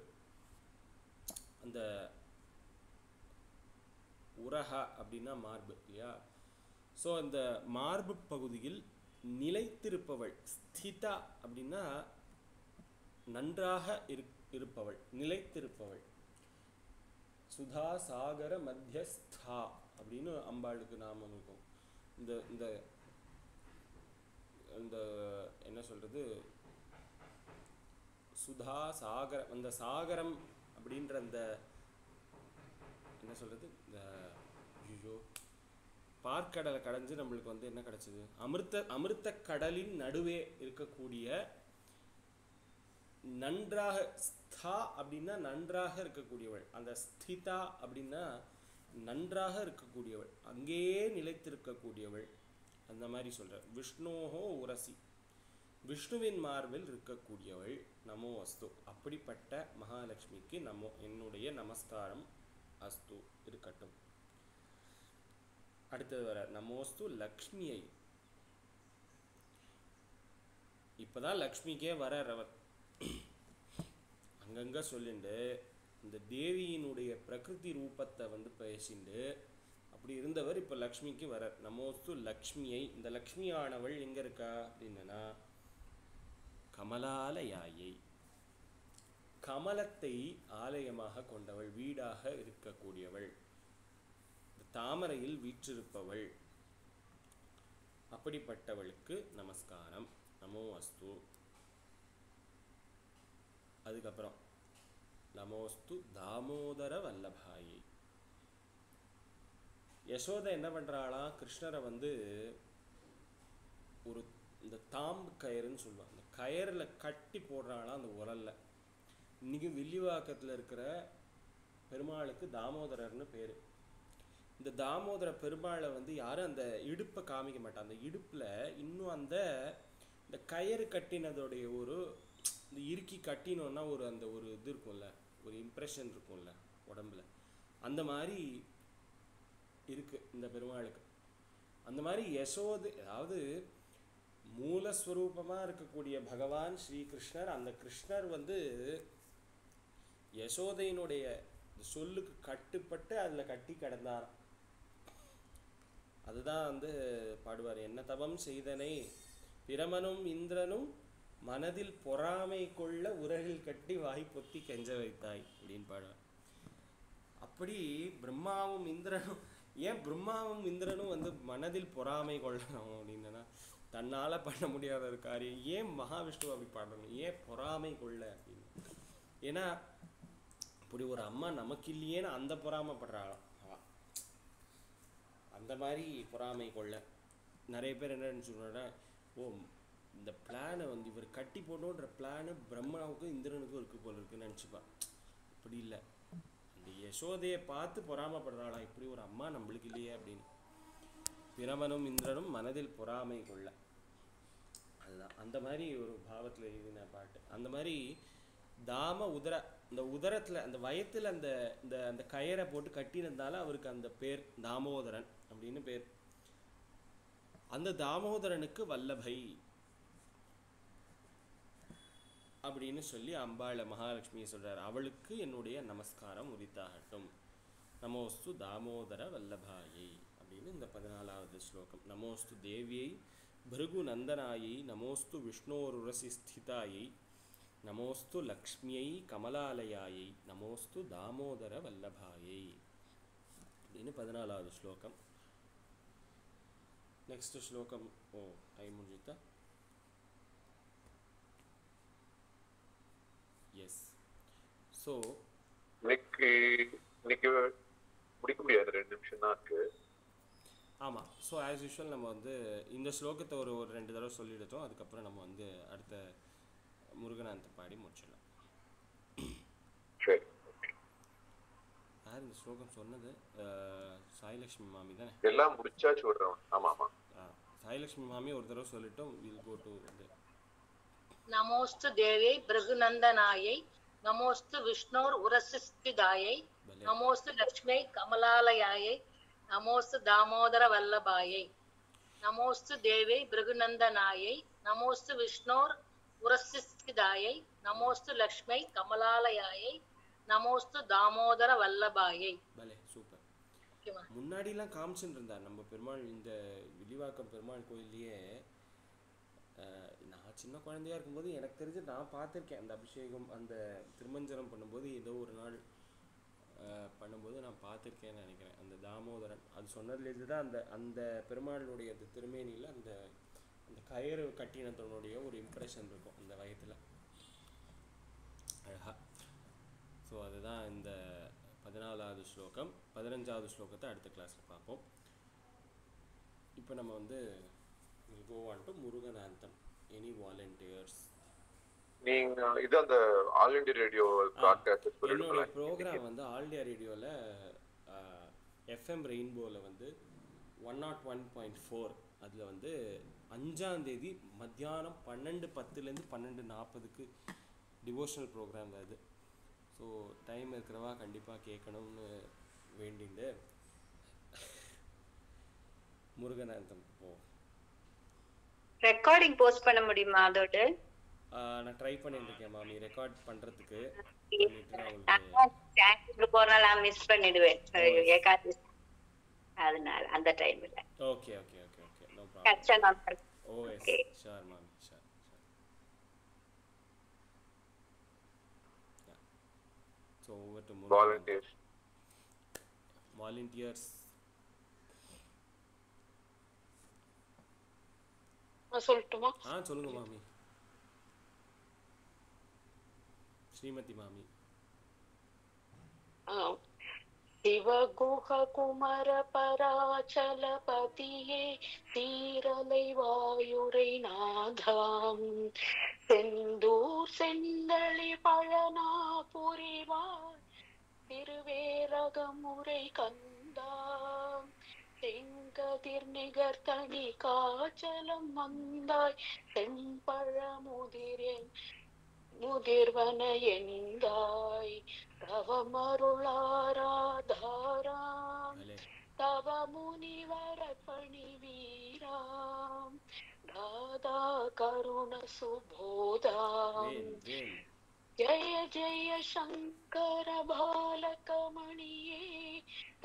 அந்த உரஹா அப்படின்னா மார்பு இல்லையா? ஸோ அந்த மார்பு பகுதியில் நிலைத்திருப்பவள், ஸ்திதா அப்படின்னா நன்றாக இருப்பவள், நிலைத்திருப்பவள். சுதா சாகர மத்தியஸ்தா அப்படின்னு அம்பாளுக்கு நாமம் இருக்கும். இந்த இந்த இந்த என்ன சொல்றது, சுதா சாகர, அந்த சாகரம் அப்படின்ற அந்த என்ன சொல்றது, இந்த ஐயோ பார்க்கடலை கடைஞ்சு நம்மளுக்கு வந்து என்ன கிடைச்சது, அமிர்த கடலின் நடுவே இருக்கக்கூடிய நன்றாக, ஸ்தா அப்படின்னா நன்றாக இருக்கக்கூடியவள், அந்த ஸ்திதா அப்படின்னா நன்றாக இருக்கக்கூடியவள், அங்கேயே நிலைத்திருக்கக்கூடியவள், அந்த மாதிரி சொல்ற. விஷ்ணோஹோ உரசி, விஷ்ணுவின் மார்பில் இருக்கக்கூடியவள். நமோ அஸ்து, அப்படிப்பட்ட மகாலட்சுமிக்கு என்னுடைய நமஸ்காரம் அஸ்து இருக்கட்டும். அடுத்தது வர நமோஸ்து லக்ஷ்மியை. இப்பதான் லக்ஷ்மிக்கே வரவர் அங்கங்க சொல்லிண்டு இந்த தேவியினுடைய பிரகிருதி ரூபத்தை வந்து பேசிண்டு அப்படி இருந்தவர் இப்போ லக்ஷ்மிக்கு வரார். நமோஸ்து லக்ஷ்மியை. இந்த லக்ஷ்மி ஆனவள் எங்க இருக்கா அப்படின்னா கமலாலயாயை, கமலத்தை ஆலயமாக கொண்டவள், வீடாக இருக்கக்கூடியவள், தாமரையில் வீற்றிருப்பவள். அப்படிப்பட்டவளுக்கு நமஸ்காரம். நமோ அஸ்து. அதுக்கப்புறம் நமோஸ்து தாமோதர வல்லபாயை. யசோதை என்ன பண்றாளா, கிருஷ்ணரை ஒரு இந்த தாம்பு கயிறுன்னு சொல்லுவாங்க, அந்த கயிறுல கட்டி போடுறாளா அந்த உரல்ல. இன்னைக்கு வில்லிவாக்கத்துல இருக்கிற பெருமாளுக்கு தாமோதரர்னு பேரு. இந்த தாமோதர பெருமாளை யாரும் அந்த இடுப்பை காமிக்க மாட்டாங்க. அந்த இடுப்புல இன்னும் இந்த கயிறு கட்டினதோடைய ஒரு இந்த இறுக்கி கட்டினோன்னா அந்த ஒரு இது இருக்கும்ல, ஒரு இம்ப்ரெஷன் இருக்கும்ல உடம்புல, அந்த மாதிரி இருக்கு இந்த பெருமாளுக்கு. அந்த மாதிரி யசோதை, அதாவது மூலஸ்வரூபமா இருக்கக்கூடிய பகவான் ஸ்ரீகிருஷ்ணர், அந்த கிருஷ்ணர் யசோதையினுடைய சொல்லுக்கு கட்டுப்பட்டு அதுல கட்டி கிடந்தார். அதுதான் பாடுவார், என்ன தவம் செய்தனை பிரமனும் இந்திரனும் மனதில் பொறாமை கொள்ள உரகில் கட்டி வாய் பொத்தி கெஞ்ச வைத்தாய் அப்படின்னு பாடுவார். அப்படி பிரம்மாவும் இந்திரனும், ஏன் பிரம்மாவும் இந்திரனும் மனதில் பொறாமை கொள்ளணும் அப்படின்னா, தன்னால பண்ண முடியாத ஒரு காரியம் ஏன் மகாவிஷ்ணு அப்படி பாடணும், ஏன் பொறாமை கொள்ள அப்படின்னு. ஏன்னா இப்படி ஒரு அம்மா நமக்கு இல்லையேன்னு அந்த பொறாமைப்படுறாளாம். அந்த மாதிரி பொறாமை கொள்ள நிறைய பேர் என்ன சொல்றாங்கன்னா, ஓ இந்த பிளானை இவர் கட்டி போடணுன்ற பிளானு பிரம்மாவுக்கும் இந்திரனுக்கும் இருக்கு போல இருக்குன்னு நினச்சிப்பான். அப்படி இல்லை, அந்த யசோதையை பார்த்து பொறாமைப்படுறாளா, இப்படி ஒரு அம்மா நம்மளுக்கு இல்லையே அப்படின்னு. பிரமனும் இந்திரனும் மனதில் பொறாமை கொள்ள, அதுதான் அந்த மாதிரி ஒரு பாவத்தில் எழுதின பாட்டு. அந்த மாதிரி தாம உதர, இந்த உதரத்தில் அந்த வயத்தில் அந்த அந்த கயிறை போட்டு கட்டினதுனால அவருக்கு அந்த பேர் தாமோதரன் அப்படின்னு பேர். அந்த தாமோதரனுக்கு வல்லபை அப்படின்னு சொல்லி அம்பாளை மகாலட்சுமியை சொல்றார். அவளுக்கு என்னுடைய நமஸ்காரம் உரித்தாகட்டும். நமோஸ்து தாமோதர வல்லபாயை அப்படின்னு இந்த 14வது ஸ்லோகம். நமோஸ்து தேவியை பிருகு நந்தனாயை, நமோஸ்து விஷ்ணோருரசி ஸ்திதாயை, நமோஸ்து லக்ஷ்மியை கமலாலயாயை, நமோஸ்து தாமோதர வல்லபாயை அப்படின்னு 14வது ஸ்லோகம். நெக்ஸ்ட் ஸ்லோகம். ஓ டைம் முடிஞ்சுதா? எஸ். ஸோ இன்னைக்கு முடிக்க முடியாது, 2 நிமிஷம் தான் இருக்கு. ஆமாம். ஸோ ஆஸ் யூஷுவல் நம்ம இந்த ஸ்லோகத்தை ஒரு 2 தடவை சொல்லிடுறோம். அதுக்கப்புறம் நம்ம அடுத்த முருகனாந்தம் பாடி முடிச்சிடலாம். சரி. யார் இந்த ஸ்லோகம் சொன்னது? சாய்லக்ஷ்மி மாமி தானே? எல்லாம் முடிச்சாச்சு விடுறோம். ஆமா ஆமா. சாய்லக்ஷ்மி மாமி ஒரு தடவை சொல்லிட்டோம். வில் கோ டு நமோஸ்து தேவியை பிருகுநந்தனாயை, நமோஸ்து விஷ்ணோர் உரசிஸ்திதாயை, நமோஸ்து லக்ஷ்மியை கமலாலயாயை, நமோஸ்து தாமோதர வல்லபாயை. நமோஸ்து தேவியை பிருகுநந்தனாயை, நமோஸ்து விஷ்ணோர் உரசிஸ்திதாயை, நமோஸ்து லக்ஷ்மியை கமலாலயாயை, நமோஸ்து தாமோதர வல்லபாயை. பலே சூப்பர். முன்னாடிலாம் காமிச்சுட்டு இருந்தார் நம்ம பெருமாள். இந்த வில்லிவாக்கம் பெருமாள் கோயில்லையே நான் சின்ன குழந்தையா இருக்கும்போது எனக்கு தெரிஞ்சு நான் பார்த்துருக்கேன். அந்த அபிஷேகம், அந்த திருமஞ்சனம் பண்ணும்போது ஏதோ ஒரு நாள் பண்ணும்போது நான் பார்த்துருக்கேன்னு நினைக்கிறேன். அந்த தாமோதரன் அது சொன்னதுலேருந்து தான் அந்த பெருமாளுடைய அந்த திருமேனியில் அந்த அந்த கயிறு கட்டினதனுடைய ஒரு இம்ப்ரெஷன் இருக்கும் அந்த வயத்தில். அழகா. ஸோ அதுதான் இந்த 14வது ஸ்லோகம். 15வது ஸ்லோகத்தை அடுத்த கிளாஸில் பார்ப்போம். இப்போ நம்ம we'll go on to முருகனாந்தம். Any volunteers? நீங்க இது அந்த ஆல் இந்தியா ரேடியோ பிராட்காஸ்ட் சொல்லிடுங்க. என்னோட ப்ரோக்ராம் ஆல் இந்தியா ரேடியோல எஃப்எம் ரெயின்போல 101.4 அதுல 5ஆம் தேதி மத்தியானம் 12:10 12:40 டிவோஷனல் ப்ரோக்ராம் அது. ஸோ டைம் இருக்கிறவா கண்டிப்பாக கேட்கணும்னு வேண்டிண்டு முருகனாந்தம் போ. ரெக்கார்டிங் போஸ்ட் பண்ண முடியுமா அதோட? நான் ட்ரை பண்ணிட்டு இருக்கேன் மாமி ரெக்கார்ட் பண்றதுக்கு. போறனால நான் மிஸ் பண்ணிடுவேன். ஏகாதசி அதனால அந்த டைம்ல. Okay okay okay okay no problem. Oh yes sure மாமி sure. So over to volunteers. சொல்லட்டுமா? சொல்லுங்க மாமி. ஸ்ரீமதி மாமி. சிவகுஹ குமர பராச்சலபதியே தீரலை வாயுரை நாதாம் செந்தூர் செந்தளி பழனா புரிவார் திருவேரகமுறை கந்தாம் செங்கதிர் நிகர் தனி காச்சலம் வந்தாய் செம்பழ முதிர்வன எந்தாய் தவமருளாராதாராம் தவ முனிவர பணி வீராம் தாதா கருண சுபோதாம் ஜய ஜய சங்கர பாலகமணியே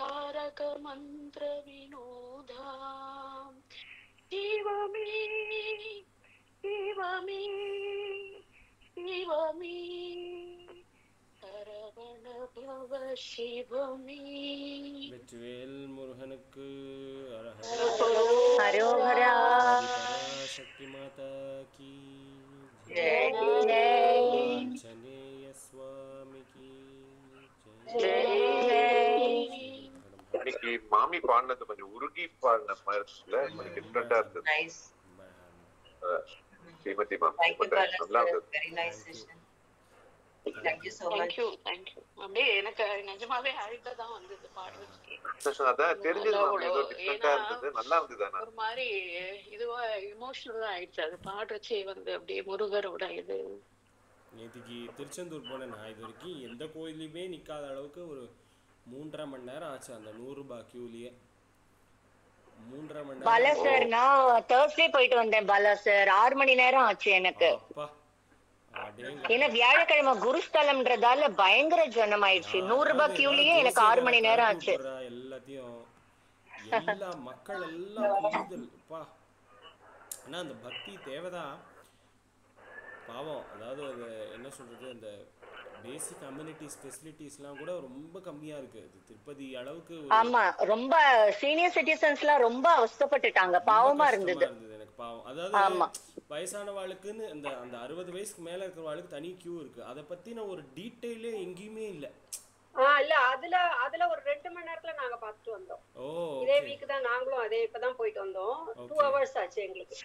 தாரக மந்திர வினோதாம் சிவமே சிவமே சிவமே சரவண பவ சிவமே. வெற்றிவேல் முருகனுக்கு அரோகரா. சக்தி மாதா கி ஜெய். ஆஞ்சநேய சுவாமி கி ஜெய். இன்னைக்கு மாமி பாடினது கொஞ்சம் உருகி பாடின மாதிரி இருக்குல்ல, கொஞ்சம் டிஃப்ரெண்டா இருந்தது. ஸ்ரீமதி மாமி நல்லா இருந்தது. Very nice session. Thank you so much. Thank you. அப்படியே எனக்கு நிஜமாவே அழுக தான் வந்தது பாடுறதுக்கு. அதான் தெரிஞ்சது மாமி, ஏதோ டிஃப்ரெண்டா இருந்தது, நல்லா இருந்தது. ஒரு மாதிரி இதுவா இமோஷனலா ஆயிடுச்சு அது பாடுறச்சே அப்படியே முருகரோட இது. நேற்றுக்கு திருச்செந்தூர் போனேன் நான். இது வரைக்கும் எந்த கோயிலையுமே நிற்காத அளவுக்கு ஒரு 3.5 மணி நேரம் ஆச்சு அந்த 100 ரூபாய் கியூலயே. 3.5 மணி நேரம். பாலா சார் நான் Thursday போயிட்டு வந்தேன் பாலா சார். 6 மணி நேரம் ஆச்சு எனக்கு. ஏன்னா வியாழக்கிழமை குருஸ்தலம்ன்றதால பயங்கர ஜனம் ஆயிடுச்சு. 100 ரூபாய் கியூலயே எனக்கு 6 மணி நேரம் ஆச்சு. எல்லாத்தையும் எல்லா மக்கள் எல்லாம் புரிதல்ப்பா. ஆனா அந்த பக்தி தேவைதான். பாவம், அதாவது அது என்ன சொல்றது, அந்த பேசிக் அம்யூனிட்டிஸ் ஃபெசிலிட்டிஸ்லாம் கூட ரொம்ப கம்மியா இருக்கு. அது திருப்பதி அளவுக்கு. ஆமா, ரொம்ப சீனியர் சிட்டிசன்ஸ்லாம் ரொம்ப அவஸ்தைப்பட்டுட்டாங்க. பாவமா இருந்தது எனக்கு பாவம். அதாவது வயசானவாளுக்குன்னு அந்த 60 வயசுக்கு மேல இருக்கிறவாளுக்கு தனி கியூ இருக்கு. அதை பத்தின ஒரு டீடைலே எங்கேயுமே இல்ல. இல்ல அதுல ஒரு 2 மணி நேரத்துல நாங்க பார்த்துட்டு வந்தோம். ஓ, இதே வீக் தான் நாங்களும் இப்பதான் போயிட்டு வந்தோம். 2 hours ஆச்சு எங்களுக்கு.